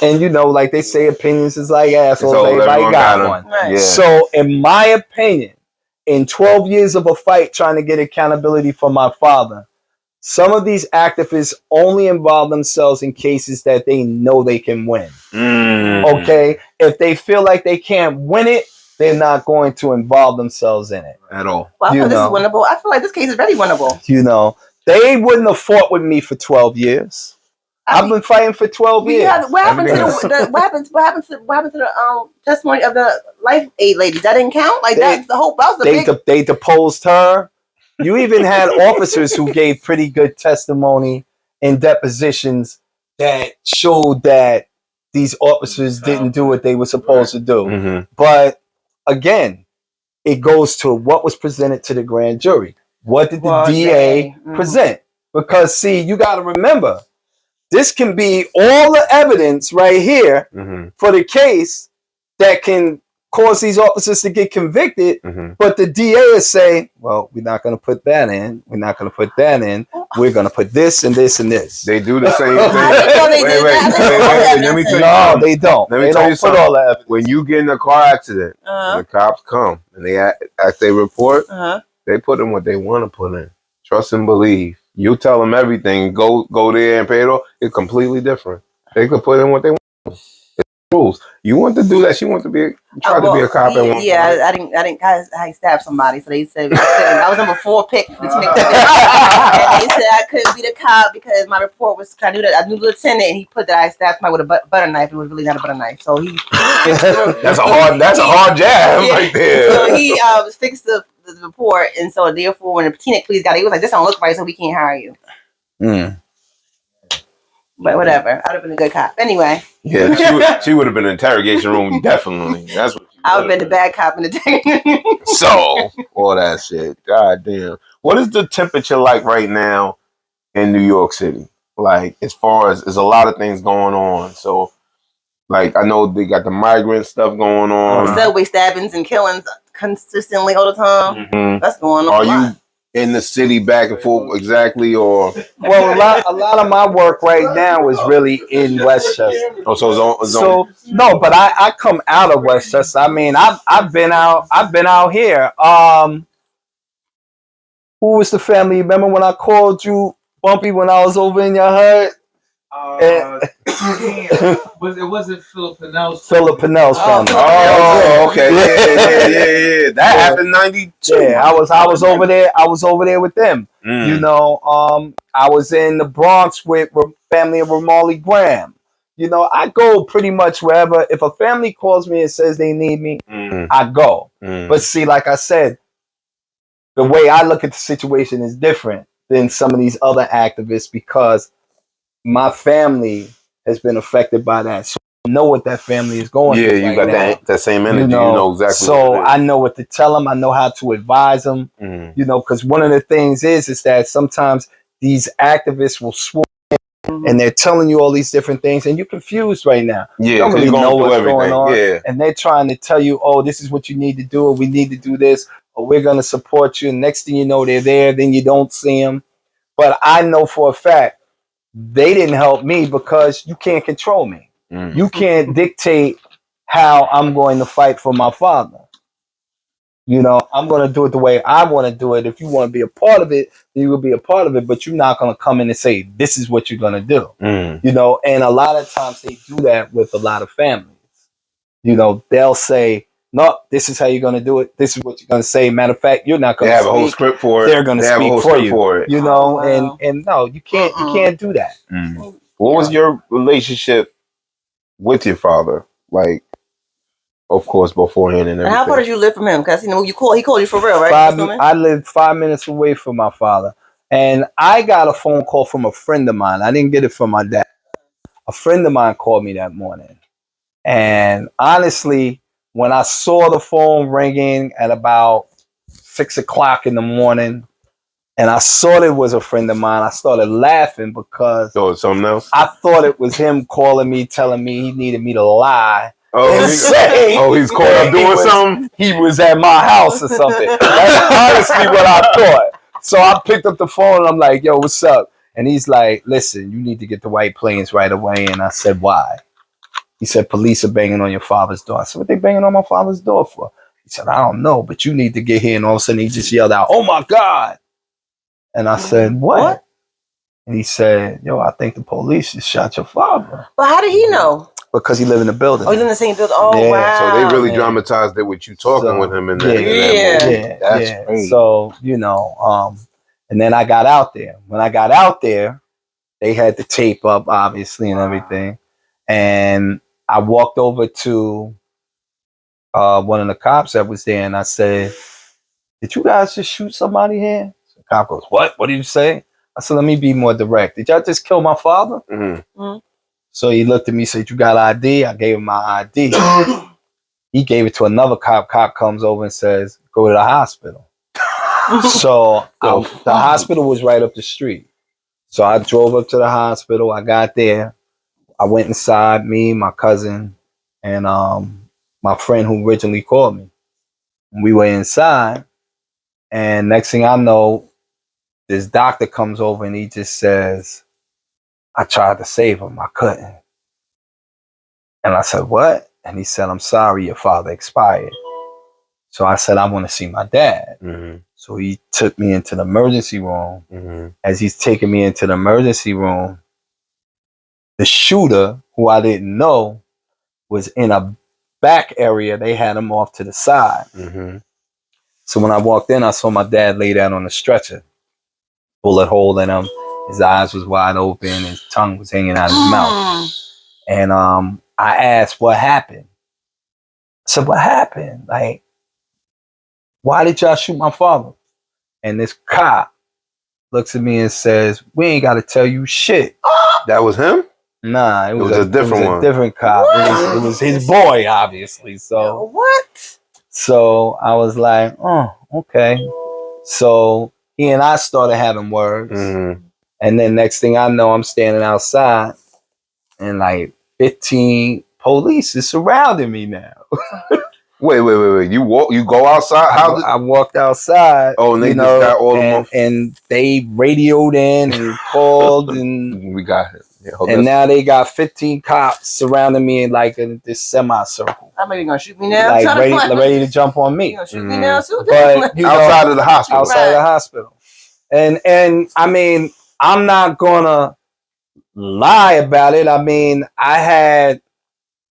And you know, like they say, opinions is like assholes. So everybody got one. Right. Yeah. So, in my opinion, in 12 years of a fight trying to get accountability for my father, some of these activists only involve themselves in cases that they know they can win. Okay? If they feel like they can't win it, they're not going to involve themselves in it. At all. Well, I feel this is winnable. I feel like this case is very winnable. You know, they wouldn't have fought with me for 12 years. I've been fighting for 12 years. What happened to the testimony of the Life Aid lady? That didn't count. Like that's the whole. That was they deposed her. You even had officers who gave pretty good testimony in depositions that showed that these officers didn't do what they were supposed to do. Mm-hmm. But again, it goes to what was presented to the grand jury. What did the DA present? Because see, you got to remember. This can be all the evidence right here for the case that can cause these officers to get convicted. But the DA is saying, well, we're not going to put that in. We're not going to put that in. We're going to put this and this and this. They do the same thing. Wait. Let me tell you. No, they don't. They don't put all that evidence. When you get in a car accident, the cops come and they ask they report, they put in what they want to put in. Trust and believe. You tell them everything. Go there and pay it off. It's completely different. They could put in what they want. It's rules. You want to do that? She wants to be try to be a cop. I stabbed somebody, so they said I was number 4 pick for the 20 and they said I couldn't be the cop because my report was. I knew the lieutenant, and he put that I stabbed somebody with a butter knife. It was really not a butter knife, so he. That's a hard jab right there. So he fixed the report, and so therefore when the Tina police got it, he was like, "This don't look right, so we can't hire you." But whatever, I'd have been a good cop anyway. Yeah, she would have been in the interrogation room definitely. That's what I would have been the bad cop in the So all that shit. God damn. What is the temperature like right now in New York City? Like as far as there's a lot of things going on. So like I know they got the migrant stuff going on. Subway stabbings and killings consistently all the time. That's going on. Are you in the city back and forth exactly, or? Well, a lot of my work right now is really in Westchester. Oh, so it's on. No, but I come out of Westchester. I mean, I've been out here. Who was the family? Remember when I called you, Bumpy, when I was over in your hut? It wasn't Philip Pennell's family. Oh, okay. Yeah. That happened 92. Yeah, I was over there. I was over there with them. You know, I was in the Bronx with family of Ramali Graham. You know, I go pretty much wherever. If a family calls me and says they need me, I go. But see, like I said, the way I look at the situation is different than some of these other activists because my family has been affected by that. So I know what that family is going through. Yeah, you got that same energy. You know exactly. So I know what to tell them. I know how to advise them. You know, because one of the things is that sometimes these activists will swoop in and they're telling you all these different things and you're confused right now. Yeah, you don't really know what's going on. Yeah. And they're trying to tell you, oh, this is what you need to do, or we need to do this, or we're going to support you. And next thing you know, they're there. Then you don't see them. But I know for a fact, they didn't help me because you can't control me. You can't dictate how I'm going to fight for my father. You know, I'm going to do it the way I want to do it. If you want to be a part of it, then you will be a part of it. But you're not going to come in and say, this is what you're going to do. You know, and a lot of times they do that with a lot of families. You know, they'll say, no, this is how you're going to do it. This is what you're going to say. Matter of fact, you're not going to have a whole script for it. They're going to speak for you. You know, and no, you can't do that. What was your relationship with your father? Like, of course, beforehand and everything. And how far did you live from him? Because he called you for real, right? I lived 5 minutes away from my father. And I got a phone call from a friend of mine. I didn't get it from my dad. A friend of mine called me that morning. And honestly, when I saw the phone ringing at about 6 o'clock in the morning, And I saw it was a friend of mine. I started laughing because So it's something else. I thought it was him calling me, telling me he needed me to lie. Oh, And say he's caught up doing something. He was at my house or something. That's honestly what I thought. So I picked up the phone and I'm like, yo, what's up? And he's like, listen, you need to get to White Plains right away. And I said, why? He said, police are banging on your father's door. I said, what they banging on my father's door for? He said, I don't know, but you need to get here. And all of a sudden he just yelled out, oh my God. And I said, what? And he said, yo, I think the police just shot your father. But how did he know? Because he lived in the building. Oh, he lived in the same building. Oh, Yeah. wow. So they really dramatized it with you talking with him in that movie. Yeah. That's crazy. So, you know, and then I got out there. When I got out there, they had the tape up, obviously, and everything. And I walked over to one of the cops that was there, and I said, did you guys just shoot somebody here? The cop goes, what? What did you say? I said, let me be more direct. Did y'all just kill my father? Mm-hmm. So he looked at me and said, you got ID? I gave him my ID. He gave it to another cop. Cop comes over and says, go to the hospital. So the hospital was right up the street. So I drove up to the hospital. I got there. I went inside, me, my cousin, and my friend who originally called me. We were inside. And next thing I know, this doctor comes over and he just says, I tried to save him. I couldn't. And I said, what? And he said, I'm sorry, your father expired. So I said, I want to see my dad. Mm-hmm. So he took me into the emergency room. Mm-hmm. As he's taking me into the emergency room, the shooter, who I didn't know, was in a back area. They had him off to the side. Mm-hmm. So when I walked in, I saw my dad laid out on the stretcher. Bullet hole in him. His eyes was wide open. His tongue was hanging out of his mouth. And I asked, what happened? I said, what happened? Like, why did y'all shoot my father? And this cop looks at me and says, we ain't got to tell you shit. That was him? Nah, it was a different one. A different cop. It was his boy, obviously. So what? So I was like, oh, okay. So he and I started having words. Mm-hmm. And then next thing I know, I'm standing outside and like 15 police is surrounding me now. Wait. You go outside? I walked outside. Oh, and they just got all of them. And they radioed in and called and we got it. Yeah, and now they got 15 cops surrounding me in like this semicircle. I'm maybe gonna shoot me now. Like ready to jump on me. You gonna shoot me now too? But outside of the hospital. Outside of the hospital. And I mean, I'm not gonna lie about it. I mean, I had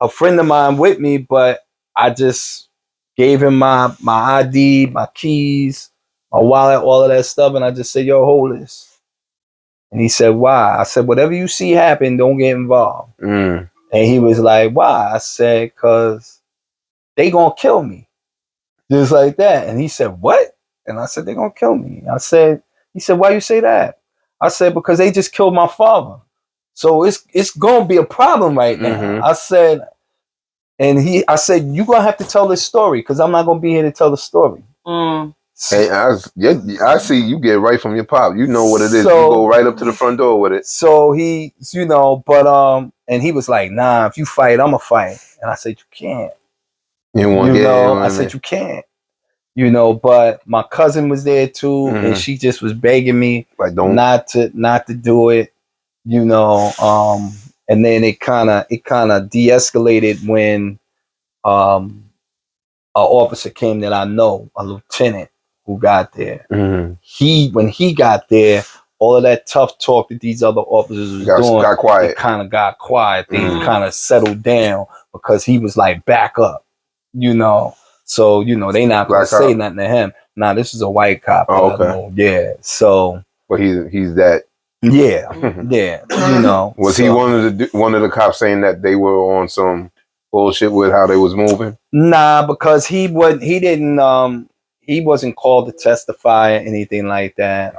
a friend of mine with me, but I just gave him my ID, my keys, my wallet, all of that stuff, and I just said, yo, hold this. And he said, why? I said, whatever you see happen, don't get involved. And he was like, why? I said, because they gonna kill me. Just like that. And he said, what? And I said, they gonna kill me. He said, why you say that? I said, because they just killed my father. So it's gonna be a problem right now. Mm-hmm. I said, you're gonna have to tell this story because I'm not gonna be here to tell the story. Hey, I see you get right from your pop. You know what it is. You go right up to the front door with it. So he, and he was like, nah, if you fight, I'm gonna fight. And I said, you can't. I said, you can't. But my cousin was there too, and she just was begging me like not to do it, and then it kind of de-escalated when an officer came that I know, a lieutenant who got there. When he got there, all of that tough talk that these other officers was doing got quiet. It kind of got quiet. Things kind of settled down because he was like, back up, So, they not going to say nothing to him. Nah, this is a white cop. Oh, okay. Yeah. So. But he's that. Yeah. Yeah. Was he one of the cops saying that they were on some bullshit with how they was moving? Nah, because he wasn't called to testify or anything like that.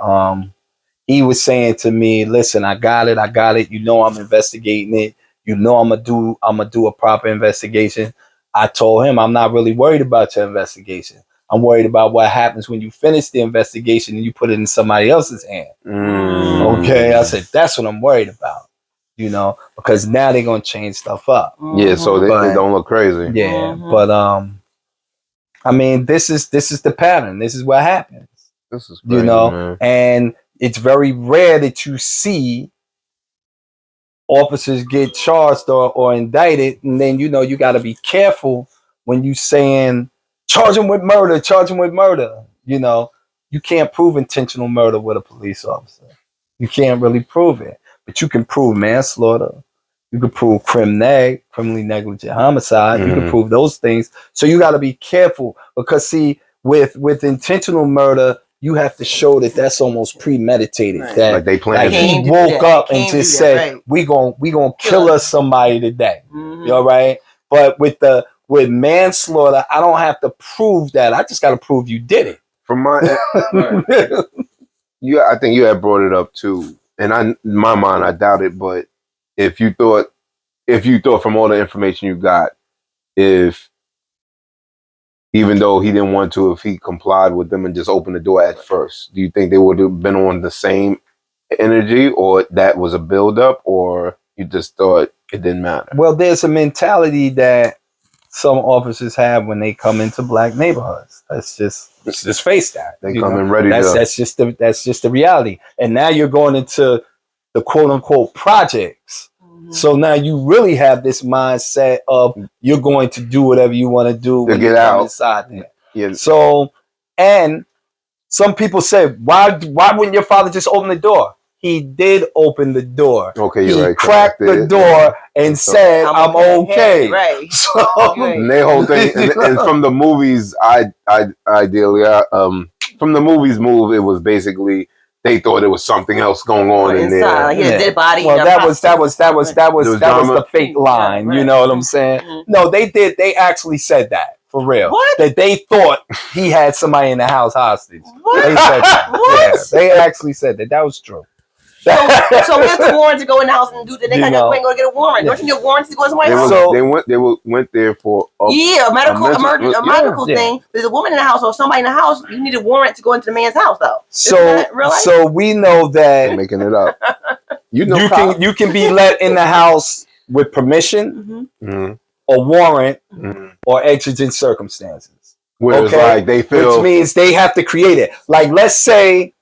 He was saying to me, listen, I got it. I'm investigating it. I'm gonna do a proper investigation. I told him I'm not really worried about your investigation. I'm worried about what happens when you finish the investigation and you put it in somebody else's hand. Okay, I said that's what I'm worried about. You know, because now they're gonna change stuff up. Yeah, so they don't look crazy. Yeah, but I mean, this is the pattern. This is what happens. This is crazy, you know, man. and it's very rare that you see officers get charged or indicted, and then you know you got to be careful when you saying charge him with murder, charge him with murder. You know, you can't prove intentional murder with a police officer. You can't really prove it, but you can prove manslaughter. You can prove criminally negligent homicide. You can prove those things. So you got to be careful because see, with intentional murder, you have to show that that's almost premeditated. Right. That Like they planned he it. woke up and just said, right. we gonna kill us somebody today. You all right? But with manslaughter, I don't have to prove that. I just got to prove you did it. From my I think you had brought it up too. And in my mind, I doubt it, but if you thought from all the information you got, if even though he didn't want to, if he complied with them and just opened the door at first, do you think they would have been on the same energy, or that was a buildup, or you just thought it didn't matter? Well, there's a mentality that some officers have when they come into black neighborhoods. Let's just face that. They come in ready. That's just the reality. And now you're going into the quote unquote projects. So now you really have this mindset of you're going to do whatever you want to do when you come inside there. Yeah. So, and some people say, why wouldn't your father just open the door? He did open the door. Okay, he you're right. cracked the door and said, "I'm okay." Right. So, and their whole thing, and from the movies, ideally, from the movies move, it was basically they thought it was something else going on in there. Like he had a dead body. Well, that was the fake line. Right. You know what I'm saying? No, they did. They actually said that for real. What? That they thought he had somebody in the house hostage. What? They said that. What? Yeah, they actually said that. That was true. So where's the warrant to go in the house and do that? They ain't going to get a warrant. Don't you need a warrant to go in somebody's house? They went there for a medical thing. There's a woman in the house or somebody in the house. You need a warrant to go into the man's house, though. So we know that I'm making it up. You you can be let in the house with permission, or warrant, or exigent circumstances. Where it's like they feel, which means they have to create it. Like, let's say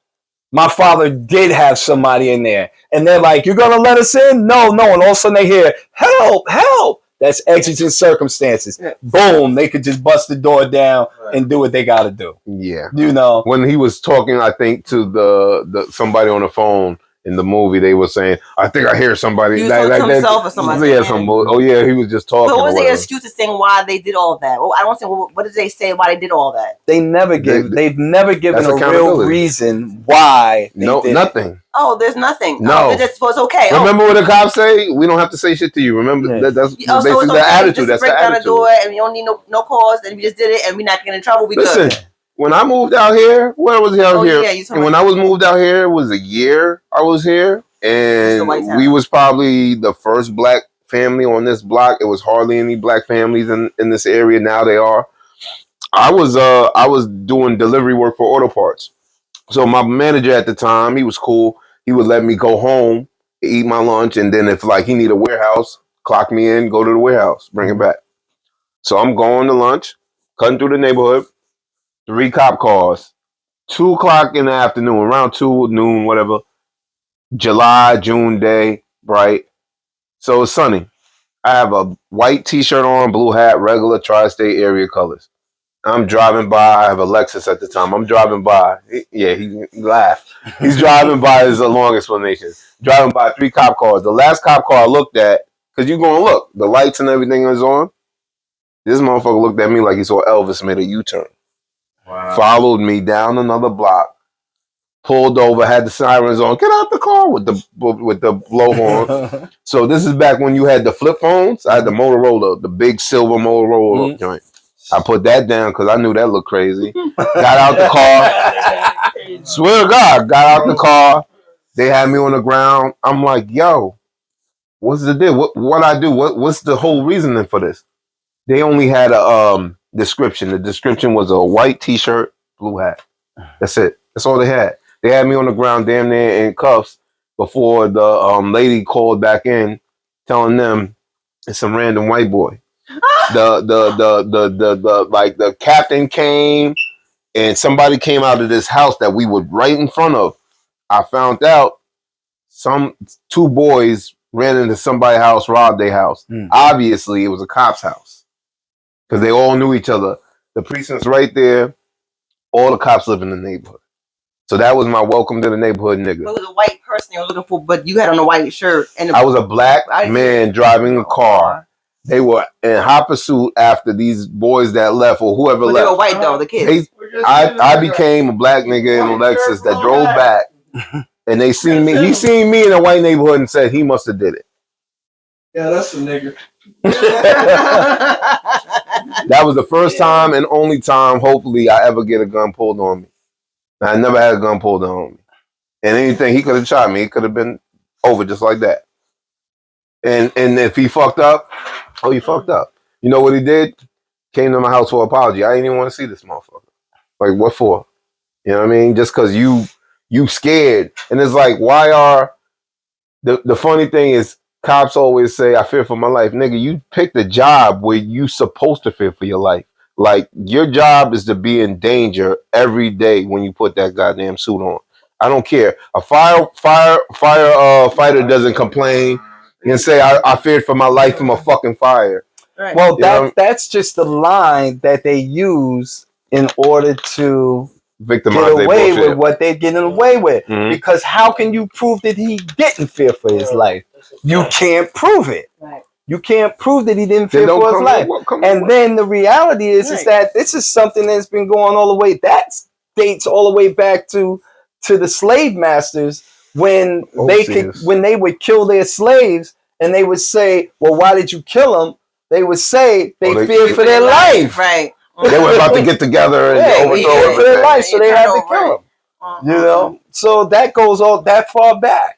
my father did have somebody in there, and they're like, "You're gonna let us in?" No, and all of a sudden they hear, "Help, help!" That's exigent circumstances. Yeah. Boom, they could just bust the door down and do what they gotta do. Yeah, you know. When he was talking, I think to the somebody on the phone in the movie, they were saying, "I think I hear somebody." He was talking to himself or somebody. Yeah, he was just talking. What was their excuse saying why they did all of that? Well, I don't say. What did they say why they did all that? They've never given a real reason why. Nothing. Oh, there's nothing. No, it's okay. Remember what the cops say? We don't have to say shit to you. Remember that's basically the attitude. That's the attitude. Down the door, and we don't need no cause, and we just did it, and we're not getting in trouble. Listen. When I moved out here, where was he out here? Yeah, and when I was moved out here, it was a year I was here. And we was probably the first black family on this block. It was hardly any black families in this area. Now they are. I was doing delivery work for auto parts. So my manager at the time, he was cool. He would let me go home, eat my lunch, and then if like he need a warehouse, clock me in, go to the warehouse, bring it back. So I'm going to lunch, cutting through the neighborhood. 3 cop cars, 2 o'clock in the afternoon, around 2 noon, whatever. June day, bright. So it's sunny. I have a white t-shirt on, blue hat, regular tri-state area colors. I'm driving by. I have a Lexus at the time. I'm driving by. He laughed. He's driving by is a long explanation. Driving by 3 cop cars. The last cop car I looked at, because you're going to look, the lights and everything is on. This motherfucker looked at me like he saw Elvis made a U-turn. Wow. Followed me down another block, pulled over, had the sirens on, get out the car with the blowhorn. So this is back when you had the flip phones. I had the Motorola, the big silver Motorola joint. I put that down because I knew that looked crazy. Got out the car. Swear to God, got out the car. They had me on the ground. I'm like, yo, what's the deal? What I do? What's the whole reasoning for this? They only had a description. The description was a white T-shirt, blue hat. That's it. That's all they had. They had me on the ground, damn near in cuffs, before the lady called back in, telling them it's some random white boy. The captain came, and somebody came out of this house that we were right in front of. I found out two boys ran into somebody's house, robbed their house. Obviously, it was a cop's house because they all knew each other. The precinct's right there. All the cops live in the neighborhood. So that was my welcome to the neighborhood nigga. It was a white person you were looking for, but you had on a white shirt. And I was a black man driving a car. They were in hot pursuit after these boys that left or whoever left. They were white though, the kids. I became a black nigga in a Lexus that drove back, and they seen me. He seen me in a white neighborhood and said he must have did it. Yeah, that's a nigga. That was the first time and only time, hopefully, I ever get a gun pulled on me. I never had a gun pulled on me. And anything, he could have shot me. It could have been over just like that. And if he fucked up, he fucked up. You know what he did? Came to my house for an apology. I didn't even want to see this motherfucker. Like, what for? You know what I mean? Just because you scared. And it's like, why are... The funny thing is, cops always say, I fear for my life. Nigga, you picked a job where you supposed to fear for your life. Like, your job is to be in danger every day when you put that goddamn suit on. I don't care. A firefighter doesn't complain and say, I feared for my life from a fucking fire. Right. Well, that's just the line that they use in order to victimize get away with what they're getting away with. Because how can you prove that he didn't fear for his life? You can't prove it. Right. You can't prove that he didn't fear for his life. And then the reality is that this is something that's been going all the way. That dates all the way back to the slave masters when they would kill their slaves and they would say, well, why did you kill them? They would say they feared for their life. Right. They were about to get together and overthrow everything. For their life, so they had to kill them. You know? So that goes all that far back.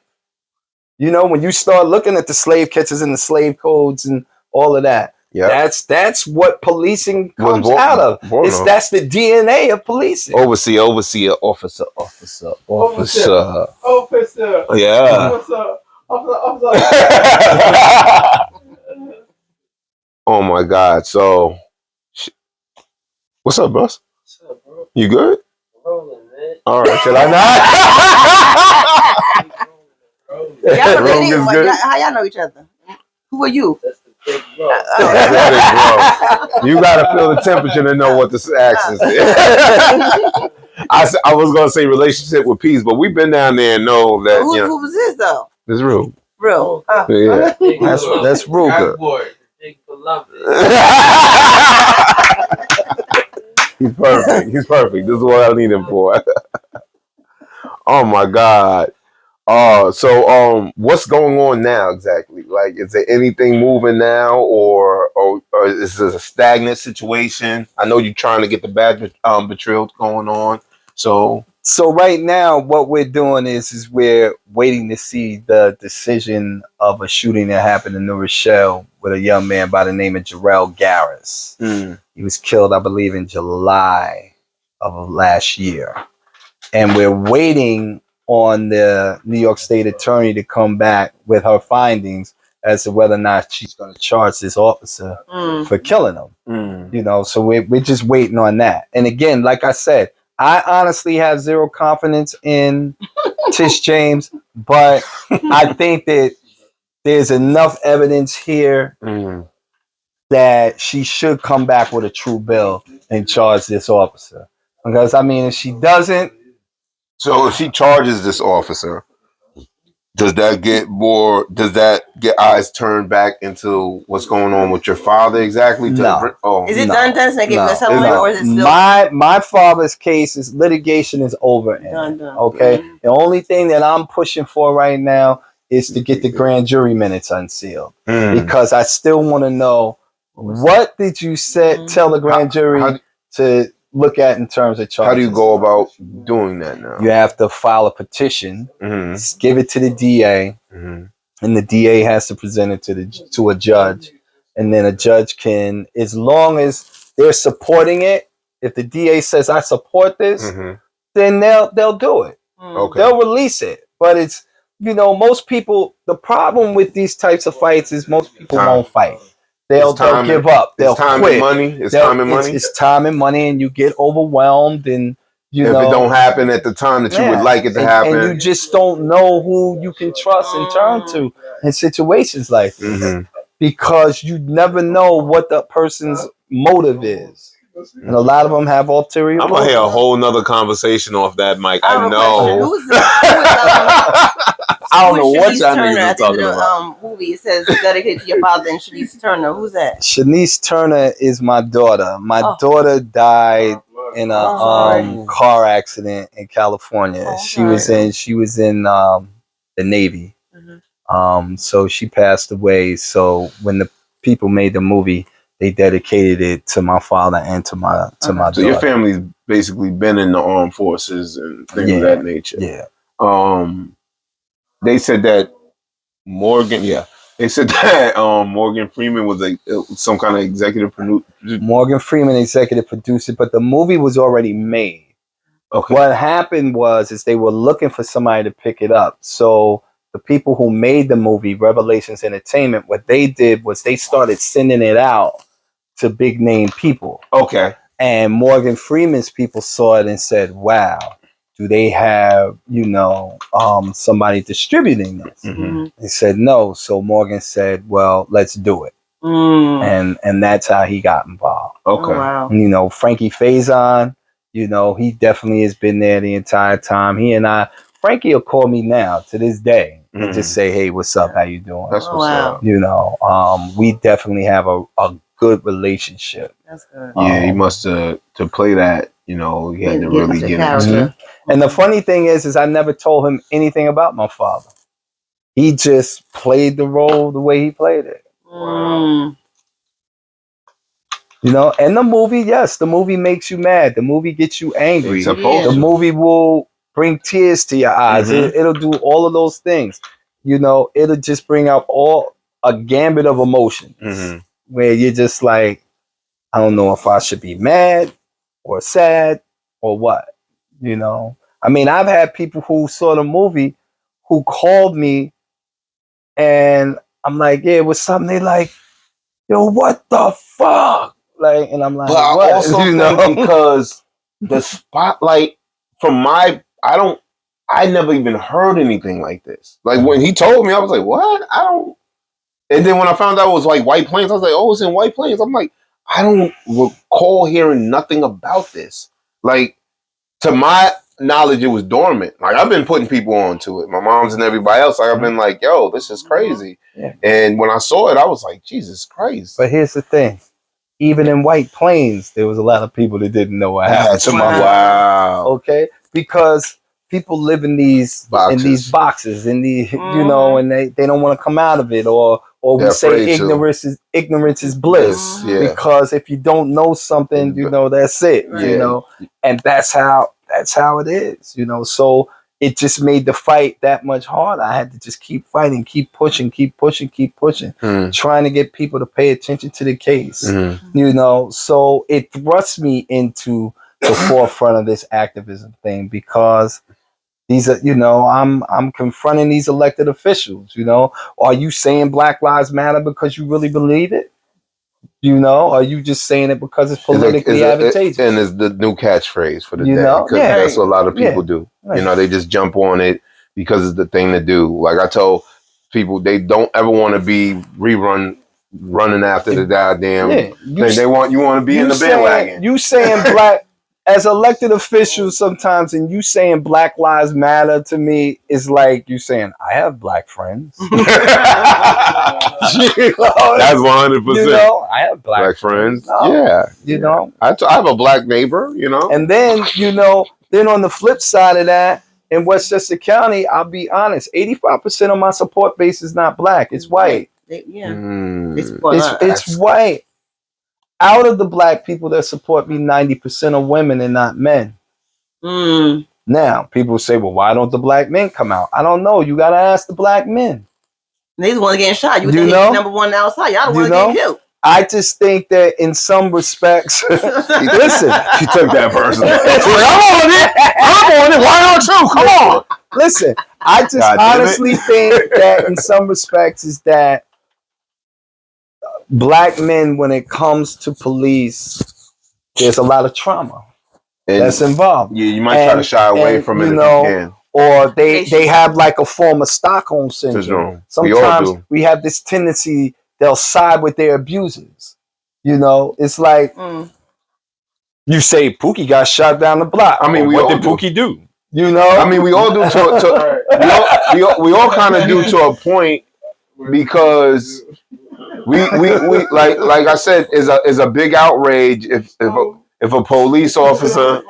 You know, when you start looking at the slave catchers and the slave codes and all of that, that's what policing comes out of. That's the DNA of policing. Overseer, officer. Yeah. Officer. Oh my God. So, what's up, bros? What's up, bro? You good? Rolling, man. All right. Should I not? How y'all know each other? Who are you? That's the big bro. You gotta feel the temperature to know what the accent is. I was gonna say relationship with peace, but we've been down there and know that. Who was this though? This is real. Real. Yeah. That's Ruger. Big beloved. He's perfect. This is what I need him for. Oh my God. So what's going on now exactly? Like, is there anything moving now, or is this a stagnant situation? I know you're trying to get the bad betrayal going on. So right now, what we're doing is we're waiting to see the decision of a shooting that happened in New Rochelle with a young man by the name of Jarrell Garris. He was killed, I believe, in July of last year. And we're waiting on the New York State attorney to come back with her findings as to whether or not she's going to charge this officer for killing him. You know, so we're just waiting on that. And again, like I said, I honestly have zero confidence in Tish James, but I think that there's enough evidence here that she should come back with a true bill and charge this officer. Because, I mean, if she doesn't... So if she charges this officer, does that get eyes turned back into what's going on with your father exactly? No. Is it done? Or is it still... My father's case is litigation is over. Done. Okay. The only thing that I'm pushing for right now is to get the grand jury minutes unsealed because I still want to know what did you tell the grand jury to look at in terms of charges. How do you go about doing that now? You have to file a petition, give it to the DA, and the DA has to present it to a judge, and then a judge can, as long as they're supporting it, if the DA says I support this, then they'll do it. Okay. They'll release it. But it's, you know, most people, the problem with these types of fights is most people won't fight. They'll give up. They'll time quit. And money. It's time and money. It's time and money, and you get overwhelmed, and you know, if it don't happen at the time that you would like it to happen, and you just don't know who you can trust and turn to in situations like this, because you never know what the person's motive is, and a lot of them have ulterior. I'm gonna hear a whole nother conversation off that, Mike. I I know. Who's I don't know what y'all Turner niggas are at the end talking of the about. movie? It says dedicated to your father and Shanice Turner. Who's that? Shanice Turner is my daughter. My daughter died in a car accident in California. She was in the Navy. So she passed away. So when the people made the movie, they dedicated it to my father and to my daughter. So your family's basically been in the armed forces and things of that nature. Yeah. They said that Morgan Freeman was some kind of executive producer. Morgan Freeman executive producer, but the movie was already made. Okay. What happened was they were looking for somebody to pick it up. So the people who made the movie, Revelations Entertainment, what they did was they started sending it out to big name people. Okay. And Morgan Freeman's people saw it and said, wow, do they have, somebody distributing this? They said no. So Morgan said, well, let's do it. And that's how he got involved. Okay. Oh, wow. Frankie Faison, he definitely has been there the entire time. Frankie will call me now to this day and just say, hey, what's up? How you doing? That's what's up. We definitely have a good relationship. That's good. Yeah, he must to play that, he had to really get into. And the funny thing is I never told him anything about my father. He just played the role the way he played it. Wow. And the movie, yes, the movie makes you mad. The movie gets you angry. The movie will bring tears to your eyes. It'll do all of those things. It'll just bring out a gambit of emotions where you're just like, I don't know if I should be mad or sad or what. I mean, I've had people who saw the movie who called me and I'm like, yeah, it was something. They like, yo, what the fuck? Like, and I'm like, but I what? also think because the spotlight I never even heard anything like this. Like when he told me, I was like, what? And then when I found out it was like White Plains, I was like, oh, it's in White Plains. I'm like, I don't recall hearing nothing about this. Like, to my knowledge, it was dormant. Like, I've been putting people onto it. My mom's and everybody else. Like, I've been like, yo, this is crazy. Yeah. And when I saw it, I was like, Jesus Christ. But here's the thing. Even in White Plains, there was a lot of people that didn't know what happened to my mom. Wow. Okay? Because people live in these boxes, and they don't want to come out of it, or we say ignorance is bliss. Yeah. Because if you don't know something, that's it. Yeah. And that's how it is. So it just made the fight that much harder. I had to just keep fighting, keep pushing, trying to get people to pay attention to the case. So it thrust me into the forefront of this activism thing, because these are, I'm confronting these elected officials. Are you saying Black Lives Matter because you really believe it? Are you just saying it because it's politically advantageous? And it's the new catchphrase for the day. Because that's what a lot of people do. Right. They just jump on it because it's the thing to do. Like I told people, they don't ever want to be running after the goddamn thing. You want to be in the bandwagon. You saying black as elected officials sometimes, and you saying Black Lives Matter to me is like you saying I have black friends. That's 100%. I have black friends. No, yeah. I have a black neighbor. And then then on the flip side of that, in Westchester County, I'll be honest, 85% of my support base is not black. It's white. It's white. Out of the black people that support me, 90% are women and not men. Now, people say, well, why don't the black men come out? I don't know. You got to ask the black men. They's the ones getting shot. You think he's number one outside. Y'all the ones getting killed. I just think that in some respects, listen, She took that person. I'm on it. Why don't you? Come on. listen, I just God damn it. honestly think that in some respects is that black men, when it comes to police, there's a lot of trauma that's involved. You might try to shy away from it if you can. Or they have like a form of Stockholm syndrome. Sometimes we have this tendency they'll side with their abusers. You know, it's like you say Pookie got shot down the block. I mean, what did Pookie do? You know, I mean, we all do. We all kind of do to a point because we like I said is a big outrage if a police officer.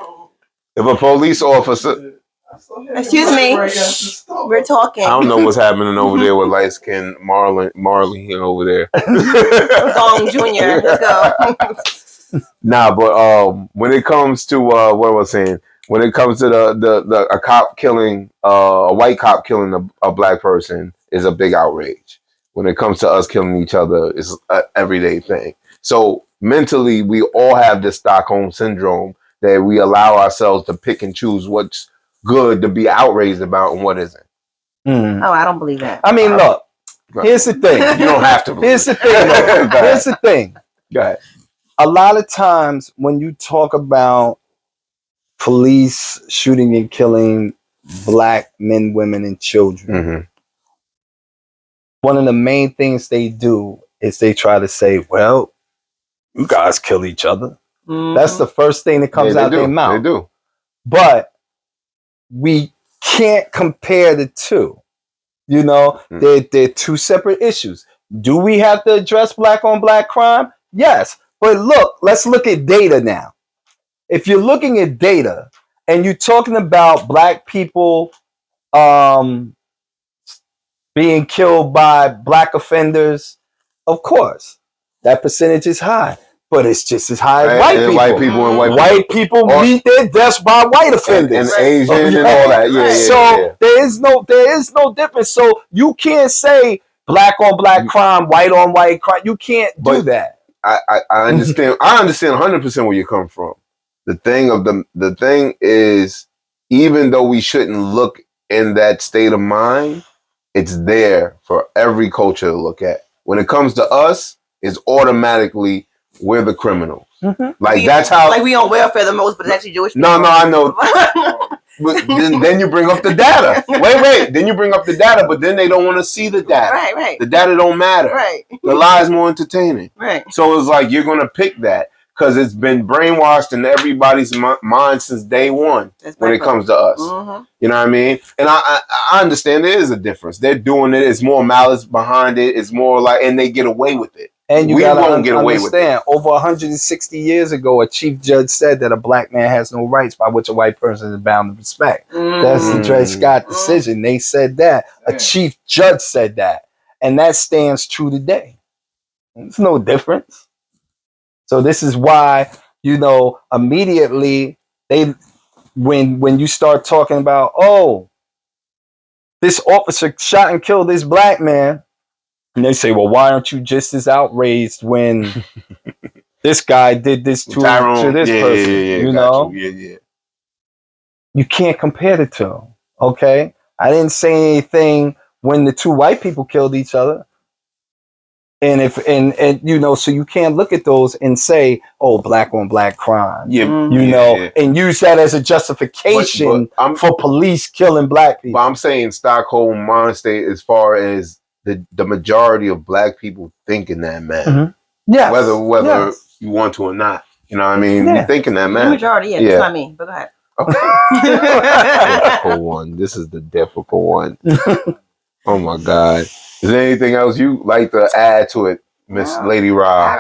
Excuse me, we're talking. I don't know what's happening over there with light skin Marley here over there. Gong Jr. Let's go. Nah, but when it comes to what was I saying? When it comes to a cop killing a white cop killing a black person is a big outrage. When it comes to us killing each other, it's an everyday thing. So mentally, we all have this Stockholm syndrome that we allow ourselves to pick and choose what's good to be outraged about and what isn't. Oh, I don't believe that. I mean, look. Here's the thing. You don't have to. Here's the thing. Here's the thing. Go ahead. A lot of times when you talk about police shooting and killing black men, women, and children, one of the main things they do is they try to say, well, you guys kill each other. That's the first thing that comes out their mouth. They do. But we can't compare the two. You know, they're two separate issues. Do we have to address black on black crime? Yes. But look, let's look at data now. If you're looking at data and you're talking about black people being killed by black offenders, of course, that percentage is high. But it's just as high as white people. White people meet their deaths by white offenders. And Asian and all that. Yeah. There is no difference. So you can't say black on black crime, white on white crime. You can't do that. I understand. I understand 100% where you come from. The thing is, even though we shouldn't look in that state of mind, it's there for every culture to look at. When it comes to us, it's automatically we're the criminals. Like that's how. Like we on welfare the most, but it's actually Jewish people. No, I know. But then you bring up the data. Wait. Then you bring up the data, but then they don't want to see the data. Right. The data don't matter. Right. The lie is more entertaining. Right. So it's like you're gonna pick that because it's been brainwashed in everybody's mind since day one when it comes to us. You know what I mean? And I understand there is a difference. They're doing it. It's more malice behind it. It's more like, and they get away with it. And you won't get away with it. Over 160 years ago, a chief judge said that a black man has no rights by which a white person is bound to respect. That's the Dred Scott decision. They said that. A chief judge said that. And that stands true today. There's no difference. So this is why, immediately when you start talking about, oh, this officer shot and killed this black man, and they say, well, why aren't you just as outraged when this guy did this to this person? Yeah. You can't compare the two. Okay? I didn't say anything when the two white people killed each other. And so you can't look at those and say, oh, black on black crime. And use that as a justification for police killing black people. But I'm saying Stockholm mind state as far as the majority of black people think in that manner. Yes. Whether you want to or not. You know what I mean? You think in that manner. The majority, it's not me, but go ahead. Okay. Difficult one. This is the difficult one. Oh my God. Is there anything else you like to add to it, Miss Lady Rob?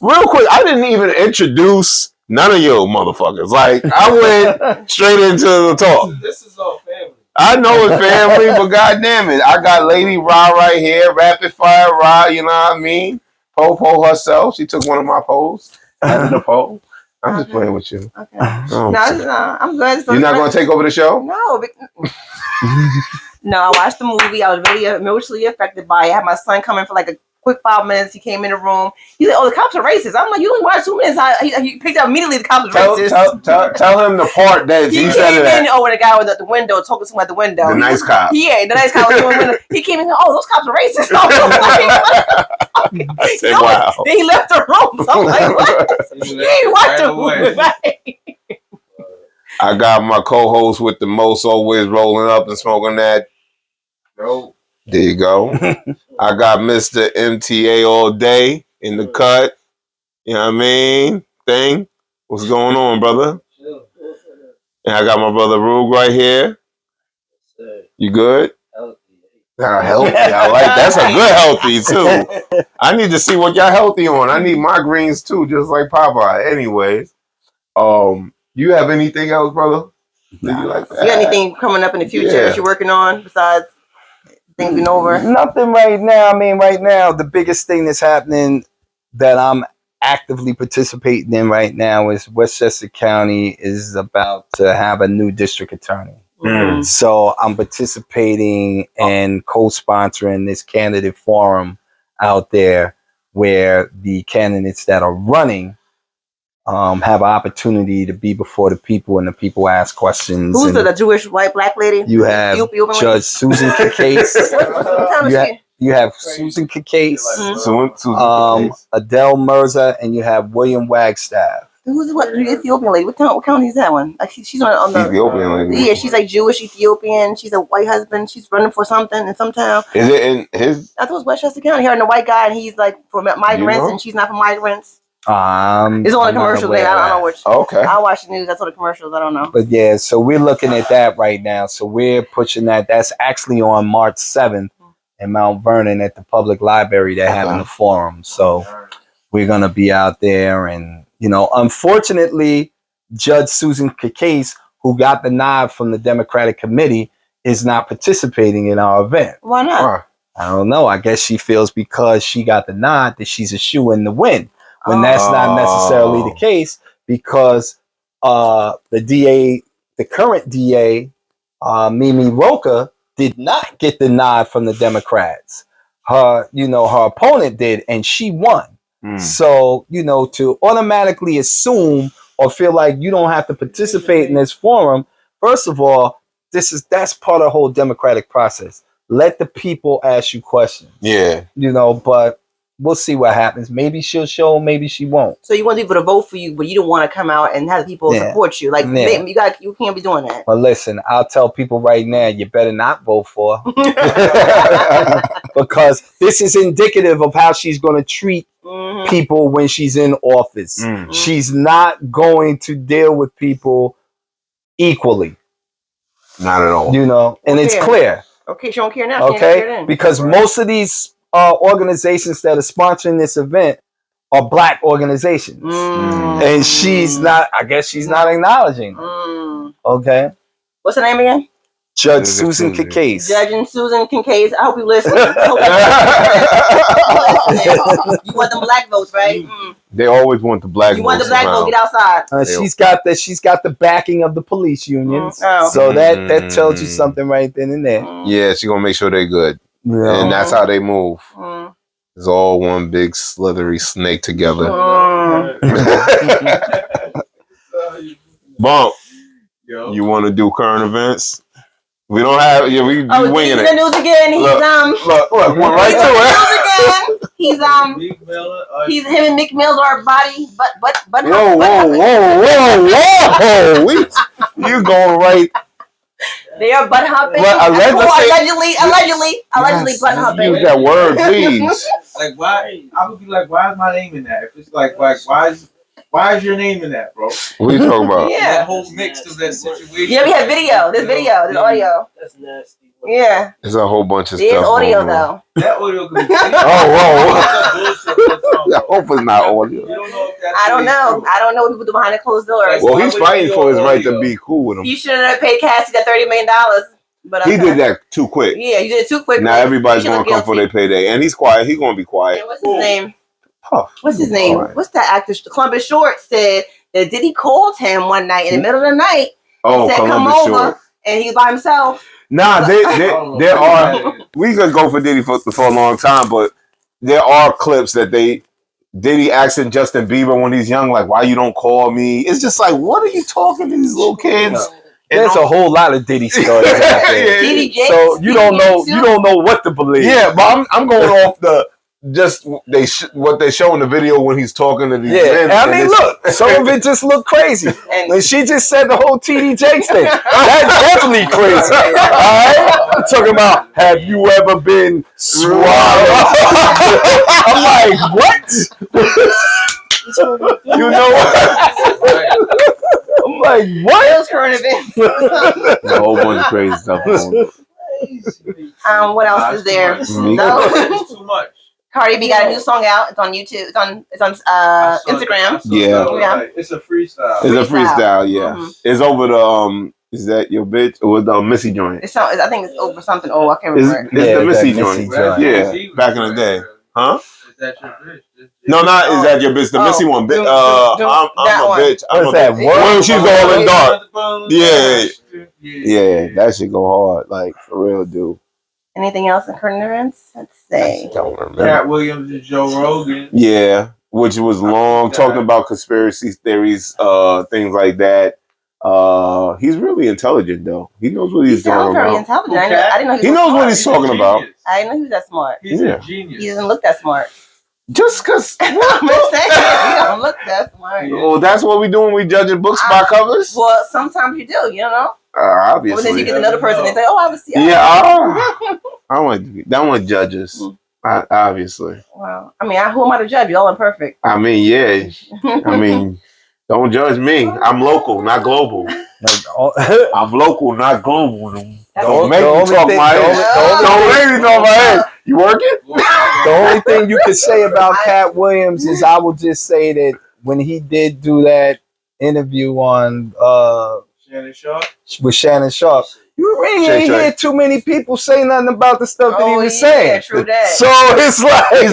Real quick, I didn't even introduce none of you motherfuckers. Like, I went straight into the talk. This is all family. I know it's family, But goddamn it, I got Lady Ra right here, Rapid Fire Ra. You know what I mean? Po herself. She took one of my polls. Added a poll. I'm just playing with you. Okay. I'm good. You're not going to take over the show? No. No, I watched the movie. I was really emotionally affected by it. I had my son coming for like a quick 5 minutes. He came in the room. He's like, "Oh, the cops are racist." I'm like, "You only watched 2 minutes." He picked up immediately. The cops are racist. Tell him the part that he said came that. in when the guy was at the window talking to someone at the window. The nice cop. Yeah, the nice cop was doing the window. He came in. Oh, those cops are racist. I said, wow. Then he left the room. So I'm like, what? You ain't watched the movie, right? I got my co-host with the most always rolling up and smoking that. Bro. There you go. I got Mr. MTA all day in the cut. You know what I mean? Thing. What's going on, brother? And I got my brother Rube right here. You good? Healthy. I like that's a good healthy too. I need to see what y'all healthy on. I need my greens too, just like Popeye. Anyways, you have anything else, brother? Nah. You like that? You got anything coming up in the future that you're working on besides things being over? Nothing right now. I mean, right now, the biggest thing that's happening that I'm actively participating in right now is Westchester County is about to have a new district attorney. Mm. So I'm participating and co-sponsoring this candidate forum out there where the candidates that are running have an opportunity to be before the people and the people ask questions. Who's the Jewish white black lady? You have Judge Susan Cacase. You have Susan Cacase, Adele Mirza, and you have William Wagstaff. Who's the Ethiopian lady? What county is that one? Like she's on the Ethiopian lady. Yeah, she's like Jewish Ethiopian. She's a white husband. She's running for something in some town. Is it in his? I thought it was Westchester County. Her and the white guy, and he's like for migrants, and she's not for migrants. It's on the commercials. I don't know which. Okay. I watch the news. That's on the commercials. I don't know. But yeah, so we're looking at that right now. So we're pushing that. That's actually on March 7th in Mount Vernon at the public library. They're having a forum. So we're going to be out there. And, you know, unfortunately, Judge Susan Cacase, who got the nod from the Democratic Committee, is not participating in our event. Why not? I don't know. I guess she feels because she got the nod that she's a shoo-in to win. When that's not necessarily the case, because the DA, the current DA, Mimi Rocha, did not get the nod from the Democrats. Her opponent did, and she won. So, to automatically assume or feel like you don't have to participate in this forum, first of all, that's part of the whole democratic process. Let the people ask you questions. Yeah. But we'll see what happens. Maybe she'll show, maybe she won't. So you want people to vote for you, but you don't want to come out and have people support you. Like you can't be doing that. But listen, I'll tell people right now, you better not vote for her. Because this is indicative of how she's going to treat people when she's in office. She's not going to deal with people equally. Not at all. And it's clear. Okay, she don't care now. Okay, because most of these organizations that are sponsoring this event are black organizations, and she's not. I guess she's not acknowledging them. Okay, what's her name again? Judge Susan Cacase. Judging Susan Cacase. I hope you listen. You want them black votes, right? They always want the black votes. You want the black vote? Get outside. She's got the backing of the police unions, so that tells you something right then and there. Yeah, she's gonna make sure they're good. And that's how they move. It's all one big slithery snake together. Bump. You want to do current events? We don't have. We winging it. The news again. He's look, went right to it. He's he's him and Mick Mills are body, but whoa. You going right? They are butt humping. Allegedly butt humping. Use that word, please. Like why? I would be like, why is my name in that? If it's like why is your name in that, bro? What are you talking about? Yeah, that whole mix of that situation. Yeah, we have video. There's video. There's audio. That's nasty. Yeah. There's a whole bunch of stuff. There's audio though. That audio could be. Whoa. I hope it's not audio. I don't know. I don't know what people do behind the closed doors. Well, he's fighting for his right to be cool with him. You shouldn't have paid Cassie that $30 million. But he did that too quick. Yeah, you did it too quick. Now everybody's gonna come for their payday, and he's quiet. He's gonna be quiet. Yeah, what's his name? Puff. What's his name? Right. What's that actor? Columbus Short said that Diddy called him one night in the middle of the night. Oh, said, Columbus come Short. over, and he was by himself. Nah, there are. We could go for Diddy for a long time, but there are clips that Diddy asking Justin Bieber when he's young, like, why you don't call me? It's just like, what are you talking to these little kids? There's a whole lot of Diddy stories out there. Diddy Jakes, So you don't know what to believe. Yeah, but I'm going off what they show in the video when he's talking to these men. I mean, look, some of it just look crazy. When she just said the whole TD Jakes thing, that's definitely crazy. All right, I'm talking about, have you ever been swallowed? I'm like, what? You know what? I'm like, what? Those current events. A whole bunch of crazy stuff going on. What else is there? No. It's too much. Cardi B got a new song out. It's on YouTube. It's on Instagram. Yeah. It's a freestyle. It's a freestyle, yeah. Mm-hmm. It's over the is that your bitch or the Missy joint? I think it's over something. Oh, I can't remember. It's the Missy Missy joint. joint. Yeah, back in the day. Huh? Is that your bitch? No, not is that your bitch? The Missy one. I'm a bitch. What's that? When she's all in dark. Yeah. Yeah, that shit go hard. Like, for real, dude. Anything else in current events? Let's see. Don't remember. Cat Williams and Joe Rogan. Yeah, which was long, talking about conspiracy theories, things like that. He's really intelligent, though. He knows what he's He sounds talking very about. intelligent. I didn't know He knows what he's He's a talking about. genius. I didn't know he was that smart. He's Yeah. a genius. He doesn't look that smart. Just because. I'm just saying, he don't look that smart. Well, that's what we do when we judging books by covers. Well, sometimes you do, you know. Obviously. Well, then you get another person and say, "Oh, I was." Yeah, I want judges. Obviously. Well, I mean, who am I to judge? Y'all imperfect. I mean, yeah. I mean, don't judge me. I'm local, not global. I'm local, not global. Don't make me talk my head. Don't make me talk my head. You working? The only thing you could say about Cat Williams is I will just say that when he did do that interview on Shannon Sharp. with Shannon Sharp, you really ain't hear too many people say nothing about the stuff that he was saying. True that. So it's like he's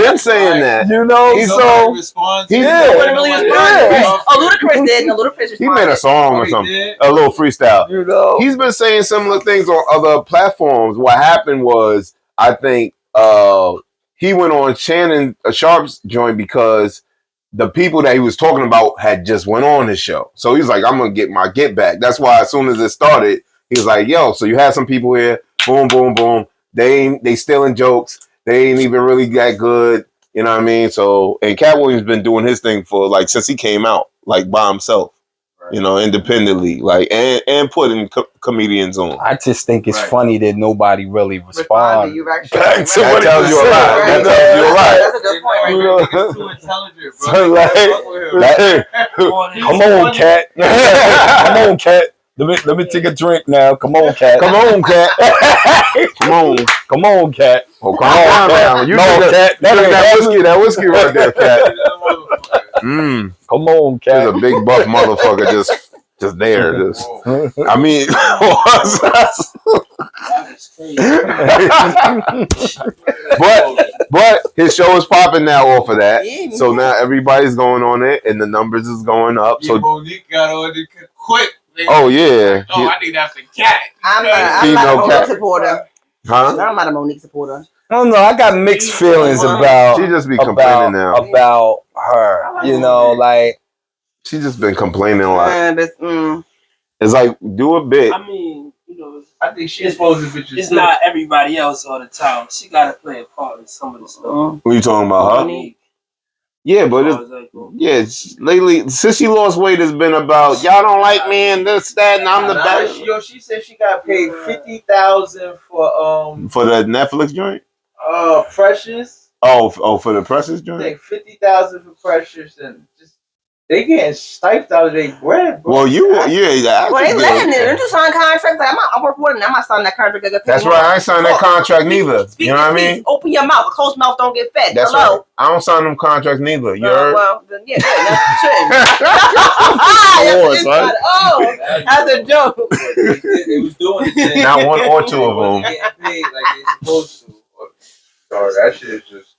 been saying that. You know, so Nobody really responded. Oh, Ludacris did. No, Ludacris responded. He made a song or something, a little freestyle. You know, He's been saying similar things on other platforms. What happened was, I think he went on Shannon Sharp's joint because the people that he was talking about had just went on his show. So he's like, I'm gonna get my get back. That's why as soon as it started, he was like, yo, so you had some people here, boom, boom, boom. They stealing jokes. They ain't even really that good. You know what I mean? So, and Cat Williams been doing his thing for like since he came out, like by himself. You know, independently, like and putting comedians on. I just think it's funny that nobody really responds. That tells you a lot. That tells you a lot. That's a good point, right there. He's too intelligent, bro. So like, come on, Cat. Come on, Cat. Let me take a drink now. Come on, Cat. Come on, Cat. Come on. Come on, Cat. Oh, come on now. You Cat. That whiskey right there, Cat. Come on, Cat. There's a big buff motherfucker just there. I mean, but his show is popping now off of that. So now everybody's going on it, and the numbers is going up. So Monique got on it quick. Oh yeah. Oh, I need after Cat. I'm not a Monique supporter. Huh? I'm not a Monique supporter. I don't know. I got mixed feelings about. She just be complaining now about her. You know, like she just been complaining a lot. But, It's like do a bit. I mean, you know, I think she's supposed to be. it's not everybody else all the time. She got to play a part in some of the stuff. What you talking about, huh? Yeah, but lately since she lost weight, it's been about y'all don't like me and this that and I'm the best. Yo, she said she got paid $50,000 for the Netflix joint. Precious. Oh, for the Precious I joint. think $50,000 for Precious, and just they getting sniped out of their bread, bro. Well, well, they letting it. Don't you sign contracts? Like, I'm reporting. I'm not signing that contract. That's right. I ain't signed that contract neither. You know what I mean? Open your mouth. A closed mouth don't get fed. That's Hello. right. I don't sign them contracts neither. You heard? Well, then, yeah, that's a joke. They was doing it. Not one or two of them. Getting paid like they supposed to. Sorry, that shit is just.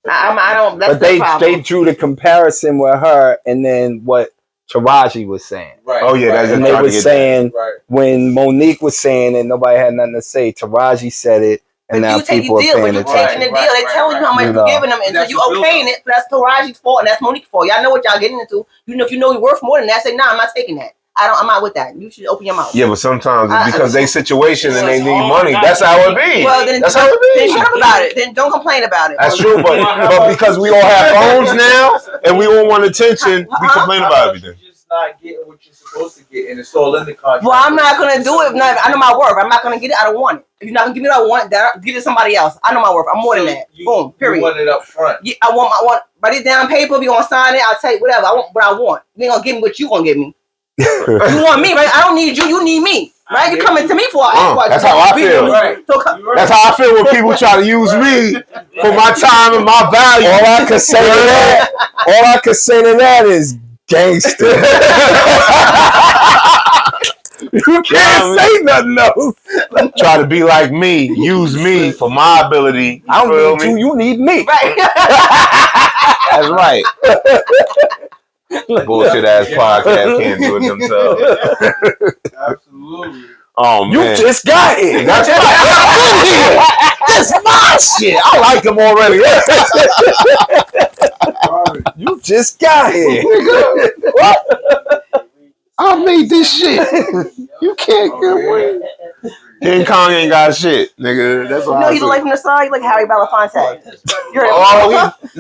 I don't. That's but the problem. they drew the comparison with her, and then what Taraji was saying. Right. Oh yeah, that's and they were saying right. when Monique was saying and nobody had nothing to say, Taraji said it. And But now you take people the deal, are but paying you attention. taking the deal. They telling you how much You you're giving them, and so That's you the build okaying up. it. But that's Taraji's fault, and that's Monique's fault. Y'all know what y'all getting into. If you know you're worth more than that, say, nah, I'm not taking that. I'm not with that. You should open your mouth. Yeah, but sometimes it's because they situation and they need money. Well, That's how it be. Well, then, That's how it then be. shut up about it. Then don't complain about it. That's true, but because we all have phones now and we all want attention, we complain about everything. You're just not getting what you're supposed to get, and it's all in the contract. Well, I'm not gonna do it. I know my worth. I'm not gonna get it. I don't want it. If you're not gonna give me what I want, give it to somebody else. I know my worth. I'm more than that. Boom. Period. You want it up front. Yeah, I want. Write it down on paper. If you gonna sign it, I'll tell you whatever. I want what I want. You ain't gonna give me what you gonna give me. You want me, right? I don't need you. You need me, right? You coming to me for That's how I feel. Right. So, That's how I feel when people try to use me for my time and my value. All I can say to that is gangster. You can't say nothing else. Try to be like me, use me for my ability. I feel don't need me? you. You need me. right. That's right. Bullshit ass podcast can't do it themselves. Absolutely. Oh You man, just got here. that's right. That's my shit. I like him already. You just got here. I made this shit. You can't get away. King Kong ain't got shit, nigga. That's all No, I you say. look like from the side. You like Harry Belafonte.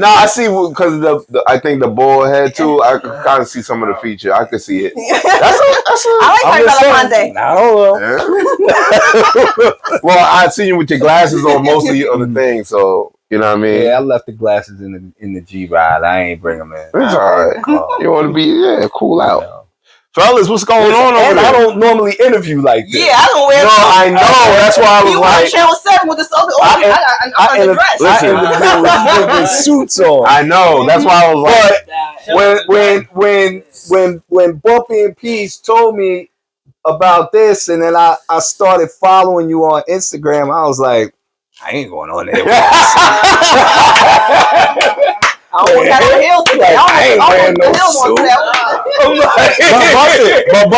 I see because the I think the bald head too. I can kind of see some of the feature. I can see it. I like Harry Belafonte. I don't know. Yeah. Well, I see you with your glasses on most of the other things, so you know what I mean. Yeah, I left the glasses in the G ride. I ain't bring them in. It's all right. You want to be cool out. No. Fellas, what's going on over And there? I don't normally interview like this. Yeah, I don't wear. No, I know. That's why I was You on like, Channel 7 with this other. I'm underdressed. Listen. I interview with suits on. I know. That's why I was like, when Bumpy and Peace told me about this, and then I started following you on Instagram, I was like, I ain't going on there. I almost had on the heels today. I ain't wearing no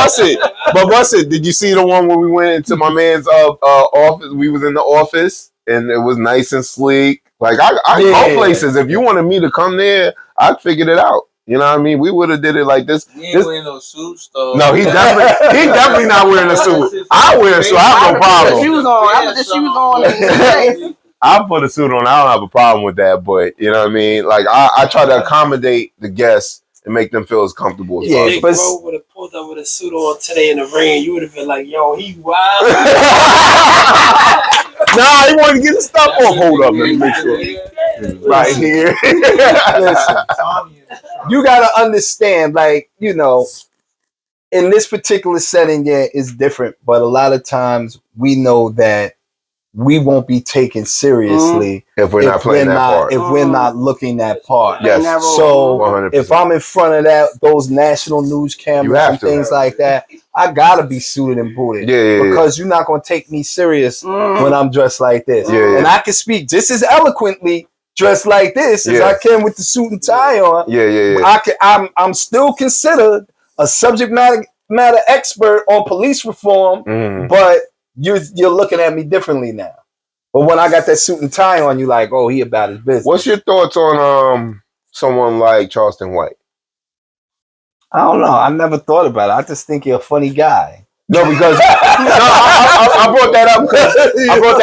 suit. But bust it. Did you see the one where we went into my man's office? We was in the office and it was nice and sleek. Like I go places. If you wanted me to come there, I figured it out. You know what I mean? We would have did it like this. He ain't wearing no suits though. No, he definitely not wearing a suit. I wear a suit. I have no problem. Shoes on. I put the shoes on. I put a suit on. I don't have a problem with that, but you know what I mean? Like I try to accommodate the guests and make them feel as comfortable as Big possible. Bro would have pulled up with a suit on today in the rain. You would have been like, "Yo, he wild." Nah, he wanted to get his stuff off. Hold up, let me make sure. Right here. Listen, you gotta understand, like, you know, in this particular setting, yeah, it's different, but a lot of times we know that we won't be taken seriously if we're not playing that part. If we're not looking that part. Yes. So 100%. if I'm in front of those national news cameras and things like that, I gotta be suited and booted. Because you're not gonna take me serious when I'm dressed like this. And I can speak just as eloquently dressed like this as I can with the suit and tie on. I'm still considered a subject matter expert on police reform, but you're looking at me differently now. But when I got that suit and tie on, you like, oh, he about his business. What's your thoughts on someone like Charleston White? I don't know. I never thought about it. I just think you're a funny guy. No, because I brought that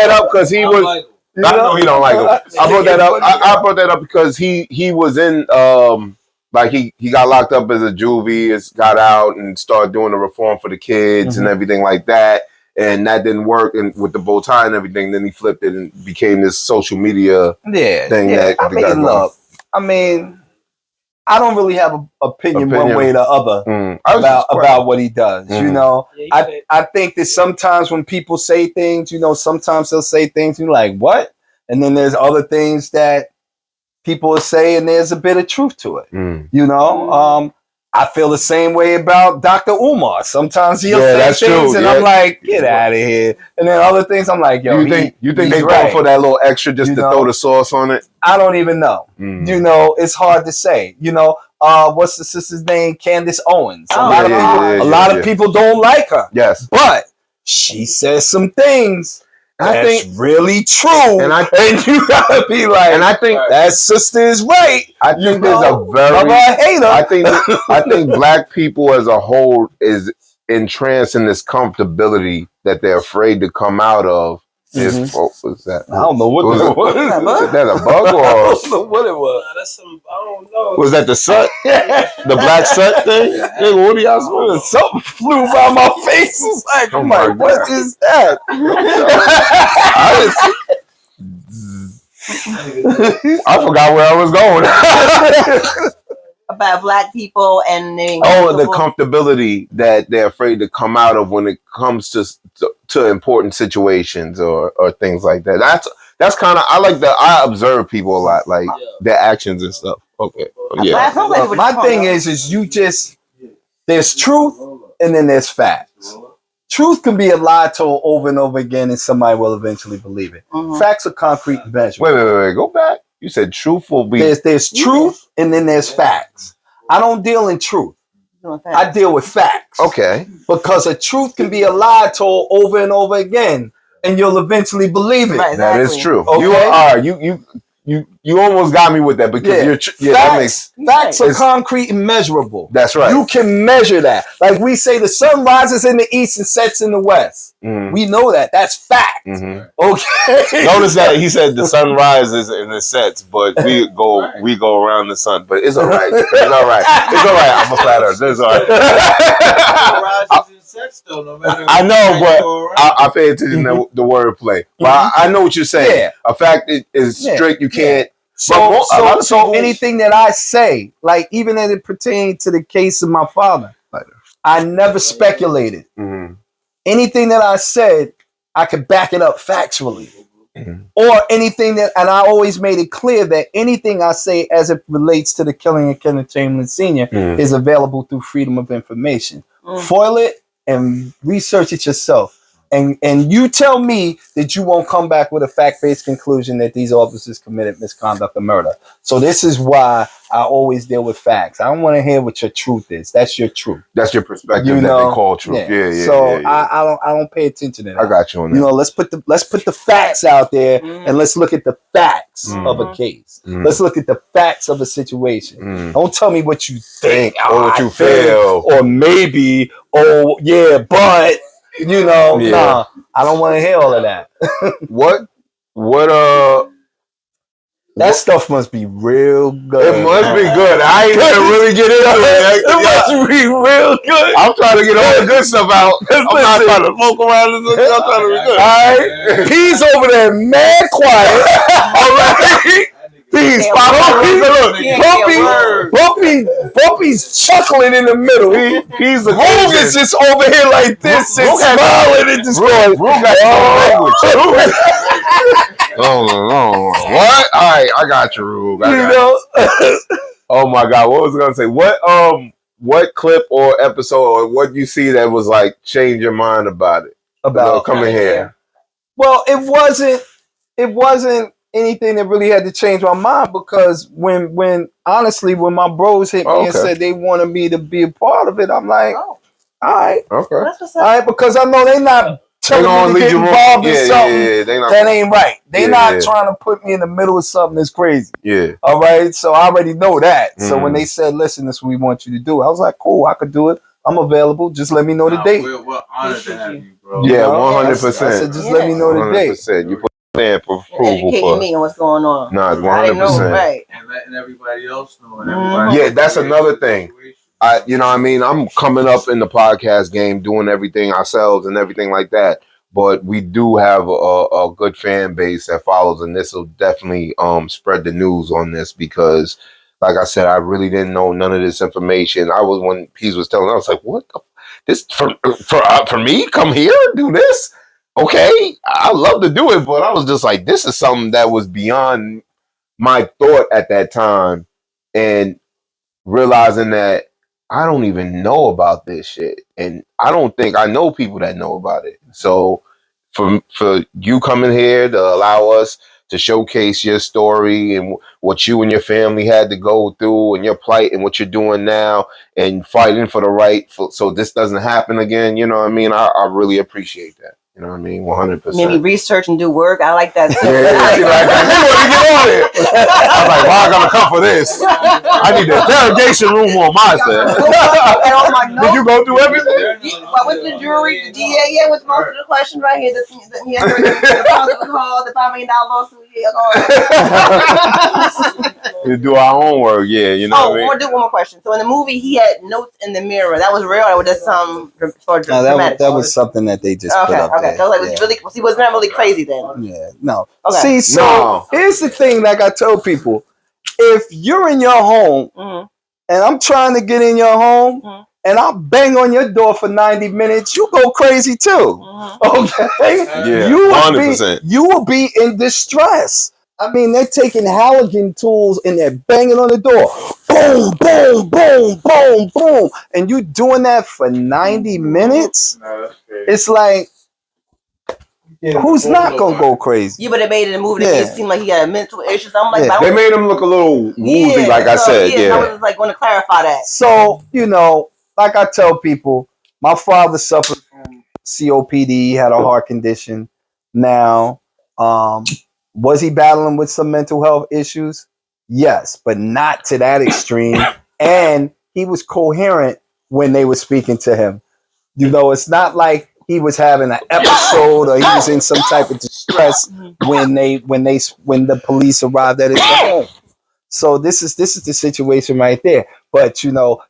up because he was. I know he don't like him. I brought that up. I brought that up because he was in like he got locked up as a juvie, got out and started doing the reform for the kids and everything like that. And that didn't work, and with the bow tie and everything, then he flipped it and became this social media thing. That I mean, I don't really have an opinion one way or the other about what he does. You know, I think that sometimes when people say things, you know, sometimes they'll say things and you're like, what? And then there's other things that people will say, and there's a bit of truth to it. You know, I feel the same way about Dr. Umar. Sometimes he'll say things, and I'm like, get out of here. And then other things, I'm like, yo, you think they go for that little extra just to throw the sauce on it? I don't even know. You know, it's hard to say. You know, what's the sister's name? Candace Owens. A lot of people don't like her. Yes, but she says some things that's really true. And you gotta be like, and I think that sister is right. I think there's a very I think black people as a whole is entranced in this comfortability that they're afraid to come out of. What was that? I don't know what that was. Is that a bug or? I don't know what it was. That's some, I don't know. Was that the sut? The black sut thing? Nigga, what are y'all smelling? Something flew by my face. It's like, I'm like, what is that? I forgot where I was going. About black people and the comfortability that they're afraid to come out of when it comes to important situations or things like that. That's kind of, I like that. I observe people a lot, like their actions and stuff. Okay, yeah. My thing is there's truth and then there's facts. Truth can be a lie told over and over again, and somebody will eventually believe it. Facts are concrete and measurable. Wait. Go back. You said truth will be. There's truth and then there's facts. I don't deal in truth. I deal with facts. Okay. Because a truth can be a lie told over and over again, and you'll eventually believe it. Right, exactly. That is true. Okay? You almost got me with that because facts are concrete and measurable. That's right. You can measure that. Like we say, the sun rises in the east and sets in the west. We know that. That's fact. Okay. Notice that he said the sun rises and it sets, but we go around the sun. But it's all right. It's all right. It's all right. I'm a flat earth. It's all right. I know, but I pay attention to the wordplay. But I know what you're saying. Yeah. A fact is strict. You can't. So anything that I say, like even as it pertains to the case of my father, I never speculated. Anything that I said, I could back it up factually. Or anything and I always made it clear that anything I say as it relates to the killing of Kenneth Chamberlain Sr. is available through freedom of information. Foil it and research it yourself. And you tell me that you won't come back with a fact-based conclusion that these officers committed misconduct or murder. So this is why I always deal with facts. I don't want to hear what your truth is. That's your truth. That's your perspective that they call truth. Yeah. I don't pay attention to that. I got you on that. Let's put the facts out there and let's look at the facts of a case. Let's look at the facts of a situation. Don't tell me what you think or what you feel or maybe but nah, I don't want to hear all of that. That stuff must be real good. It must be good. I ain't gonna really get into it. It must be real good. I'm trying to get all the good stuff out. I'm not trying to smoke around this. I'm trying to be good. All right. He's over there mad quiet. All right. He's Bumpy's chuckling in the middle. He's a Rogue is just over here like this and smiling and just going. Rogue got language. What? All right, I got you, Rube. Oh my God, what was I gonna say? What clip or episode or what you see that was like change your mind about it? About coming here. Well, it wasn't anything that really had to change my mind because when my bros hit me and said they wanted me to be a part of it, I'm like, all right, all right, because I know they're not telling me to get involved in something that ain't right. They're not trying to put me in the middle of something that's crazy. Yeah. All right. So I already know that. So when they said, listen, this is what we want you to do, I was like, cool, I could do it. I'm available. Just let me know the date. We're honored to have you, bro. Yeah, 100%. I said, just let me know the date. 100%. You put that for approval educating me on what's going on. No, it's 100%. I didn't know, right. And letting everybody else know. Yeah, that's another thing. You know what I mean? I'm coming up in the podcast game, doing everything ourselves and everything like that. But we do have a good fan base that follows, and this will definitely spread the news on this because, like I said, I really didn't know none of this information. When Pease was telling, I was like, "What? This for me? Come here, do this? Okay, I love to do it." But I was just like, "This is something that was beyond my thought at that time," and realizing that I don't even know about this shit, and I don't think I know people that know about it. So for you coming here to allow us to showcase your story and what you and your family had to go through and your plight and what you're doing now and fighting for the right so this doesn't happen again, you know what I mean? I really appreciate that. You know what I mean? 100%. Maybe research and do work. I like that too. Yeah, she like that. You want to get on it. I was like, why I gotta come for this? I need the interrogation room on my side. And all my Did notes. you go through everything? What was the jury? The DA? Yeah, with most of the questions right here. The call, the $5 million lawsuit. We do our own work, yeah. You know Oh, what I I mean? want to do one more question. So in the movie, he had notes in the mirror. That was real, or was that some for No, dramatic? that was something that they just put Okay, up okay. there. So like, was Yeah. he really? He was not really crazy then. Yeah, no. Okay. See, so No. here's the thing, like I tell people, if you're in your home Mm-hmm. and I'm trying to get in your home Mhm. and I bang on your door for 90 minutes, you go crazy too. Mm-hmm. Okay? Yeah, You will 100%. you will be in distress. I mean, they're taking halogen tools and they're banging on the door. Boom, boom, boom, boom, boom. And you doing that for 90 minutes? No, that's crazy. It's like, who's not gonna go crazy? You would have made it in the movie to make it seem like he had a mental issue. So I'm like, Yeah. but I They made him look a little woozy, like I said. So I Yeah. was just like, want to clarify that. So, like I tell people, my father suffered from COPD, he had a heart condition. Now, was he battling with some mental health issues? Yes, but not to that extreme. And he was coherent when they were speaking to him. It's not like he was having an episode or he was in some type of distress when the police arrived at his home. So this is the situation right there. But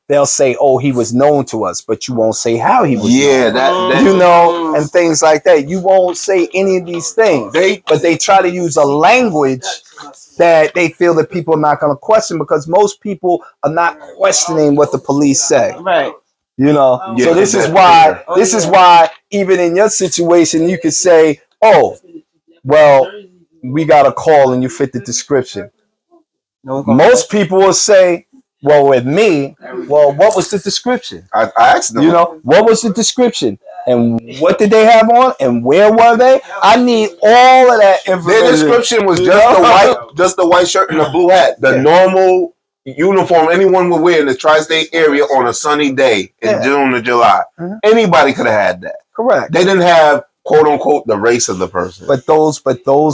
they'll say, "Oh, he was known to us," but you won't say how he was. Yeah, known. And things like that. You won't say any of these things. But they try to use a language that they feel that people are not going to question because most people are not questioning what the police say. Right. So Yeah, this is that's why even in your situation you could say, "Oh, well, we got a call and you fit the description." Most people will say, "Well, with me, what was the description?" I asked them. What was the description? And what did they have on? And where were they? I need all of that information. Their description was just the white shirt and the blue hat. The normal uniform anyone would wear in the tri-state area on a sunny day in June or July. Anybody could have had that. Correct. They didn't have quote unquote the race of the person. But those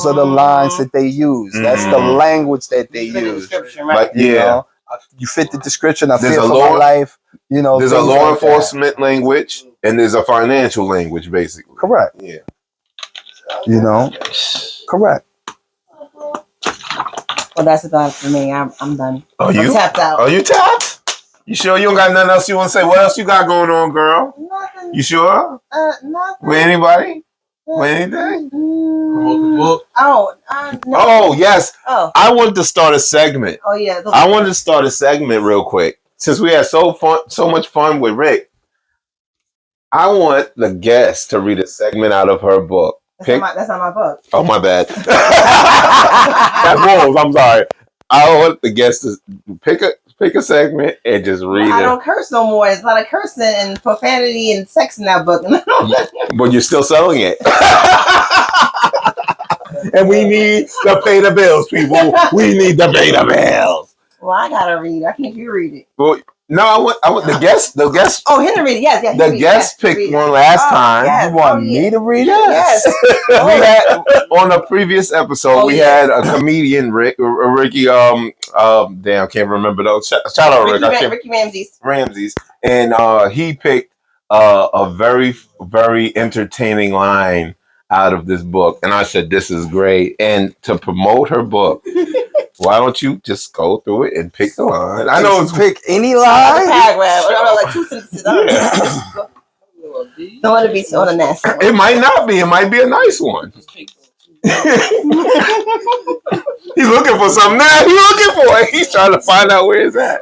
are the lines that they use. That's the language that they use. But yeah, you fit the description. I There's fear a for law- my life. there's a things law like that. enforcement language and there's a financial language, basically. Correct. Yeah. Correct. Well, that's about it for me. I'm done. Are you I'm tapped out. Are you tapped? You sure you don't got nothing else you want to say? What else you got going on, girl? Nothing. You sure? Nothing. With anybody? With anything? Book. Oh, no. Oh, yes. Oh. I wanted to start a segment. Oh, yeah. I wanted to start a segment real quick. Since we had so much fun with Rick, I want the guest to read a segment out of her book. That's not my book. Oh, my bad. That's Wolves. I'm sorry. I want the guest to pick a segment and just read it. I don't curse no more. There's a lot of cursing and profanity and sex in that book. But you're still selling it. And we need to pay the bills, people. We need to pay the bills. Well, I gotta read. I can't you read it. Well, no, I want the guest. Oh, him to read it. Yes. The guest picked one last time. Yes. You want me to read it? Yes. We had on a previous episode. We had a comedian, Ricky. Damn, can't remember those. Shout out, Rick. Ricky Ramsey's, and he picked a very, very entertaining line out of this book, and I said, "This is great." And to promote her book, why don't you just go through it and pick the line? I know it's pick any Like line. a paragraph. Like 2 sentences. Don't let it be so nasty. It might not be. It might be a nice one. He's looking for something. Now he's looking for it. He's trying to find out where it's at.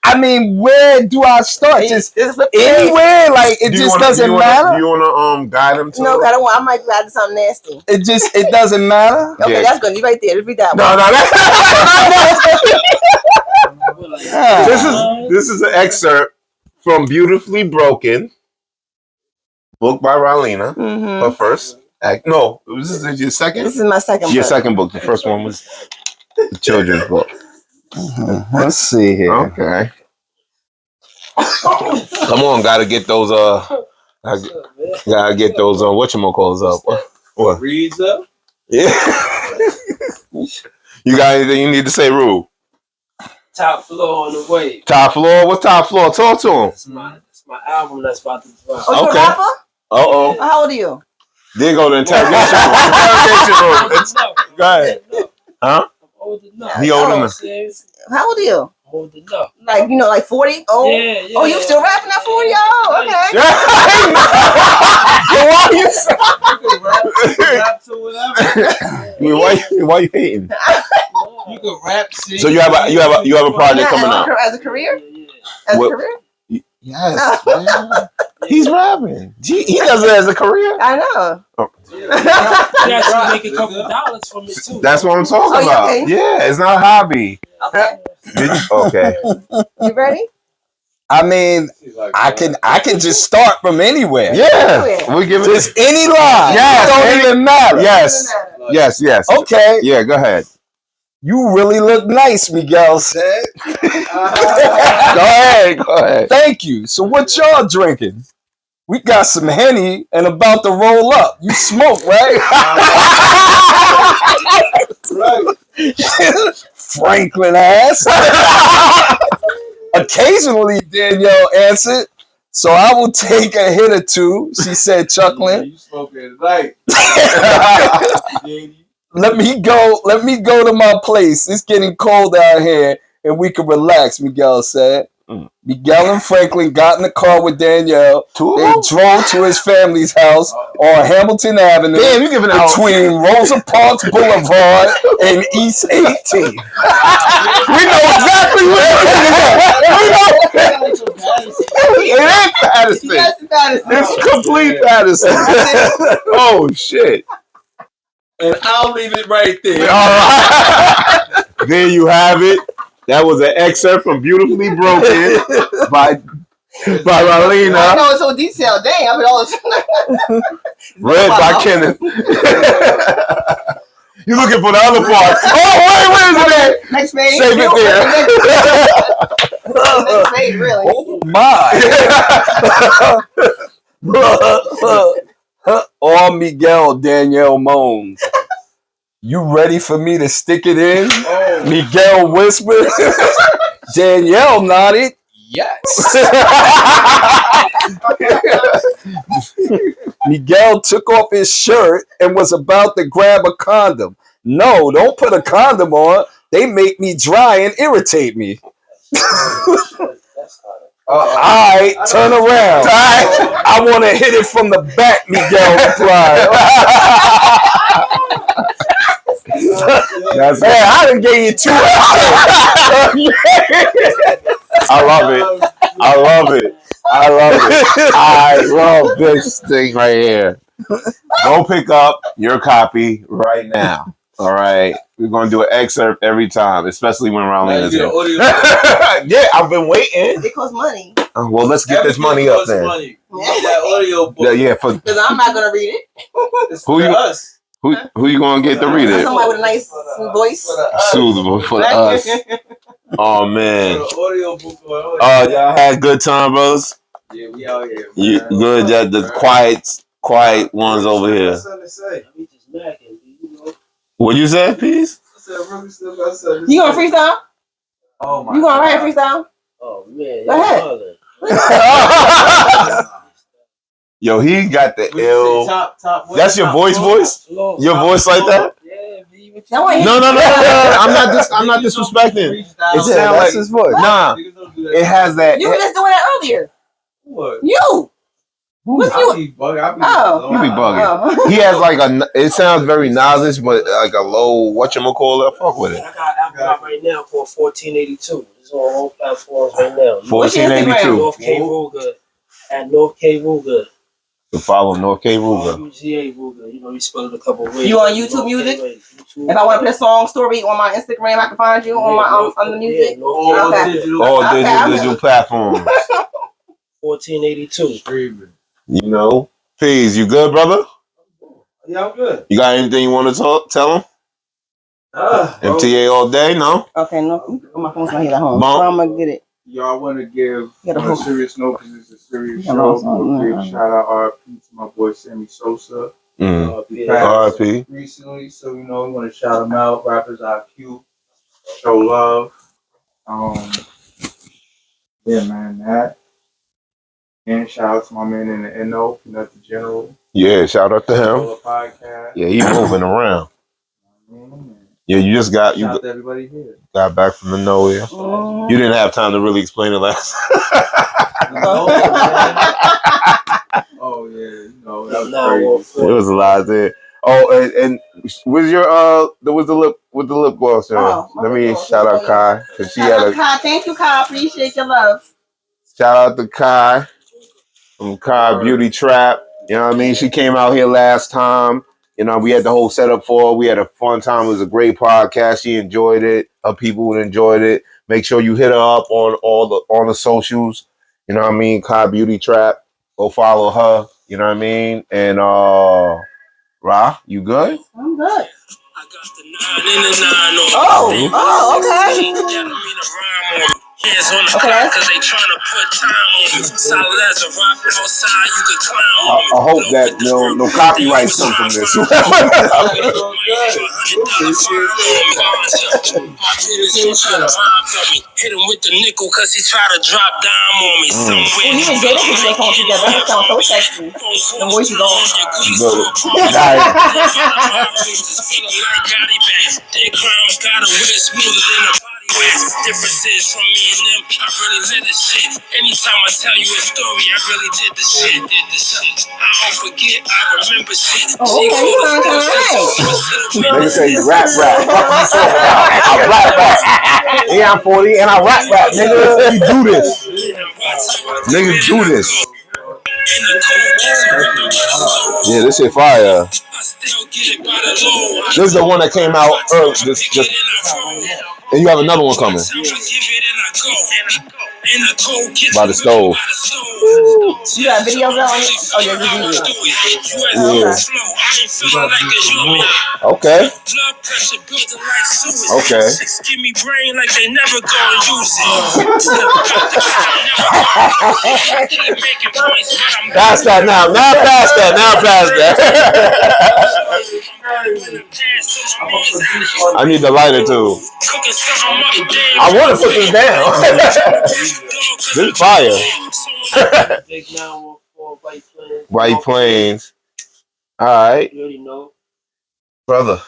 I mean, where do I start? Just anywhere? Like it just doesn't matter. Do you want to guide him to? No, I don't want. I might add something nasty. It doesn't matter. Okay, Yeah. that's good. You right there. Read that No, one. no. This is an excerpt from Beautifully Broken, book by Ralina. Mm-hmm. Her first act. No, this is your second. This is my second. Your book. second book. The first one was the children's book. Let's see here. Okay. Come on, gotta get those Gotta get those whatchamacalls up. What? Reads up. Yeah. You got anything you need to say, Rue? Top floor on the way. Top floor? What's top floor? Talk to him. It's my album that's about to drop. Oh, you Okay. a rapper? Uh-oh. How old are you? Then go to interrogation room. Go ahead. Huh? I'm old enough. He old enough. How old are you? Old enough. Like, you know, like 40? Oh, Yeah. oh, you still rapping at 40? Oh, okay. Why you Rap to whatever. why you hating? You can rap, sing. So you have a project coming out. As a career? Yeah. As What- a career? Yes, man. He's rapping. He does it as a career. I know. You actually make a couple dollars from it too. That's what I'm talking Oh, yeah, about. okay. Yeah, it's not a hobby. Okay. Okay. You ready? I mean, I can just start from anywhere. Yeah. We give it Just any line. Yes, It don't any- even matter. Yes. Yes, yes. Okay. Yeah, go ahead. You really look nice, Miguel said. Go ahead. Thank you. So what y'all drinking? We got some Henny and about to roll up. You smoke, right? Franklin ass. Occasionally, Danielle answered. So I will take a hit or two, she said, chuckling. You smoking tonight. Let me go to my place. It's getting cold out here and we can relax, Miguel said. Miguel and Franklin got in the car with Danielle. They drove to his family's house on Hamilton Avenue. Damn, you giving out. Between Rosa Parks Boulevard and East 18th. We know exactly where it ain't Patterson. Yes, Patterson. It's complete Patterson. Oh shit. And I'll leave it right there. All right. There you have it. That was an excerpt from Beautifully Broken by I Ralina, know it's so detailed. Dang, I mean, all this. read by Kenneth. You looking for the other part? Oh, where is it at? Next page. Save it there. Next page, really. Oh my. All Miguel Danielle moans. You ready for me to stick it in? Oh. Miguel whispered. Danielle nodded. Yes. Miguel took off his shirt and was about to grab a condom. No, don't put a condom on. They make me dry and irritate me. All right, turn around. I want to hit it from the back, Miguel replied. That's Man, I done gave you 2 hours. I love it. I love it. I love it. I love this thing right here. Go pick up your copy right now. All right. We're going to do an excerpt every time, especially when Ralina's here. Yeah, I've been waiting. It costs money. Well, let's get this money up there. Money. That audio book. Yeah, for Because I'm not going to read it. It's Who for you- us. who you going to get to read it? Somebody with a nice voice. Suitable for us. Oh, man. For the audio book. Y'all had a good time, brothers? Yeah, we out here. You good? The quiet ones over here. Something to say. We just macking, you know. What you said, Peace? I said, really still got something to You going to say. freestyle? Oh my You going to write God. freestyle? Oh man, Go ahead. y'all Yo, he got the What you say, ill. top, what? That's your Top voice, floor? voice? hollering. Your voice like that? Yeah, B, what That one- No. I'm not disrespecting. It Freestyle. sound like that's his voice. nah. Niggas don't do that. It has that. You were just doing that earlier. What? You. What's I you? be bugging. I be Oh. You be bugging. Oh. He has like it sounds very Nas-ish, but like a low whatchamacallit. Fuck with I it. got an album out right now called 1482. It's on all platforms right now. What's your Instagram? 1482. North K Ruger at North K Ruger. To follow North K Ruger. UGA Ruger. You know, you spell it a couple ways. You on YouTube Music? YouTube. If I want to put a song story on my Instagram, I can find you on my on the music. All Okay. digital. All Okay, digital platforms. 1482. Streaming. You know. Peace, you good, brother? Yeah, I'm good. You got anything you want to tell him? Bro. MTA all day? No? Okay, no, my phone's not here at home. Bump. So I'm gonna get it. Y'all want to give Yeah, the on a hook. serious note because it's a serious Yeah, show. no, A big shout out RP to my boy Sammy Sosa. He passed R.I.P. recently, so we want to shout him out. Rappers IQ, show love. Yeah, man, that. And shout out to my man in the NO, Peanut the General. Yeah, shout out to him. Podcast. Yeah, he moving around. Man. Yeah, you just got Shout out to everybody here. got back from the nowhere. You didn't have time to really explain it last. Oh yeah, that was crazy. It was a lot there. Oh, and was your there was the lip with the lip gloss on. Let me shout out Kai because she had a Kai. Thank you, Kai. Appreciate your love. shout out to Kai from Kai Beauty Trap. You know what I mean? She came out here last time. You know, we had the whole setup for her. We had a fun time. It was a great podcast. She enjoyed it. Her people enjoyed it. Make sure you hit her up on the socials. You know what I mean? Kai Beauty Trap. Go follow her. You know what I mean? And Ra, you good? I'm good. I got the 9 and the 9 on. Oh, okay. Hands on the clock cause they tryna put time on me. Solid as a rock outside, you could climb on me. I hope that no copyrights come from this. Hit him with the nickel cause he tried to drop dime on me. Somewhere He and Jada can do a song together. That sounds so sexy. The voice is on. Their crimes got away smoother than a body wax. Differences from me and them, I really live this shit. Anytime I tell you a story, I really did this shit. I don't forget, I remember shit. Nigga say rap. Fuck you talking about? I rap. Yeah, I'm 40 and I rap. Nigga, you do this. Niggas do this. Yeah, this shit fire. This is the one that came out early. Just and you have another one coming. By the stove. You got videos on it? Oh, yeah, Yeah. Okay. Okay. Give me brain like they never gonna use it. Pass that now. Now pass that. I need the lighter too. I want to put this down. This is fire. Big 914 White Plains. All right. You already know. Brother,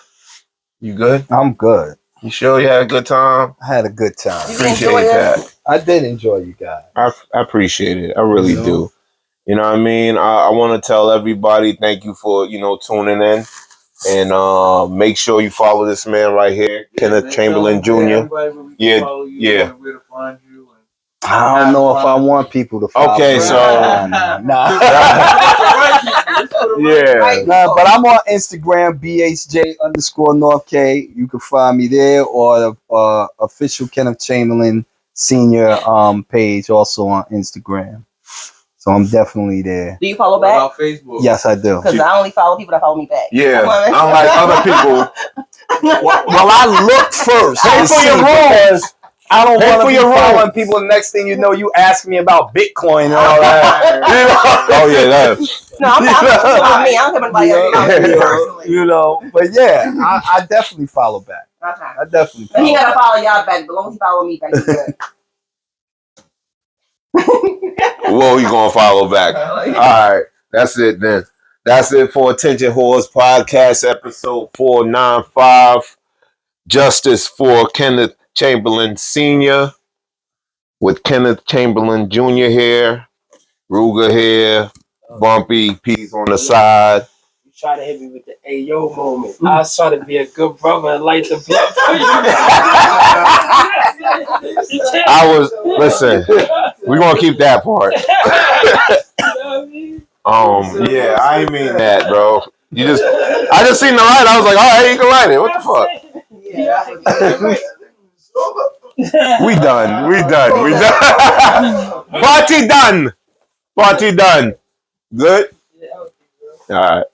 you good? I'm good. You sure you had a good time? I had a good time. Appreciate that. I did enjoy you guys. I appreciate it. I really do. You know what I mean? I want to tell everybody thank you for, tuning in. And make sure you follow this man right here, Kenneth Chamberlain Jr. Yeah. I don't know if I want people to follow. Okay, so nah. Yeah. Nah, but I'm on Instagram, BHJ_North K. You can find me there, or the official Kenneth Chamberlain Senior page also on Instagram. So I'm definitely there. Do you follow back? What about Facebook? Yes, I do. Because I only follow people that follow me back. Yeah, unlike other people. Well, I look first. Pay for your rules. I don't Pay want for to be your following people. The next thing you know, you ask me about Bitcoin and all that. Oh yeah, that. No, I'm not me. I don't care about anybody personally. But yeah, I definitely follow back. Okay. I definitely But he follow gotta follow y'all back, but as long as he follow me back, he's good. Whoa, you gonna follow back? All right, that's it then. That's it for Attention Whores Podcast, episode 495. Justice for Kenneth Chamberlain Sr. with Kenneth Chamberlain Jr. here, Ruger here, Bumpy, P's on the side. You try to hit me with the Ayo moment. I was trying to be a good brother and light the blood for you. Listen, we're gonna keep that part. Yeah, I ain't mean that, bro. I just seen the light. I was like, all right, you can light it. What the fuck? We done. Party done. Good? All right.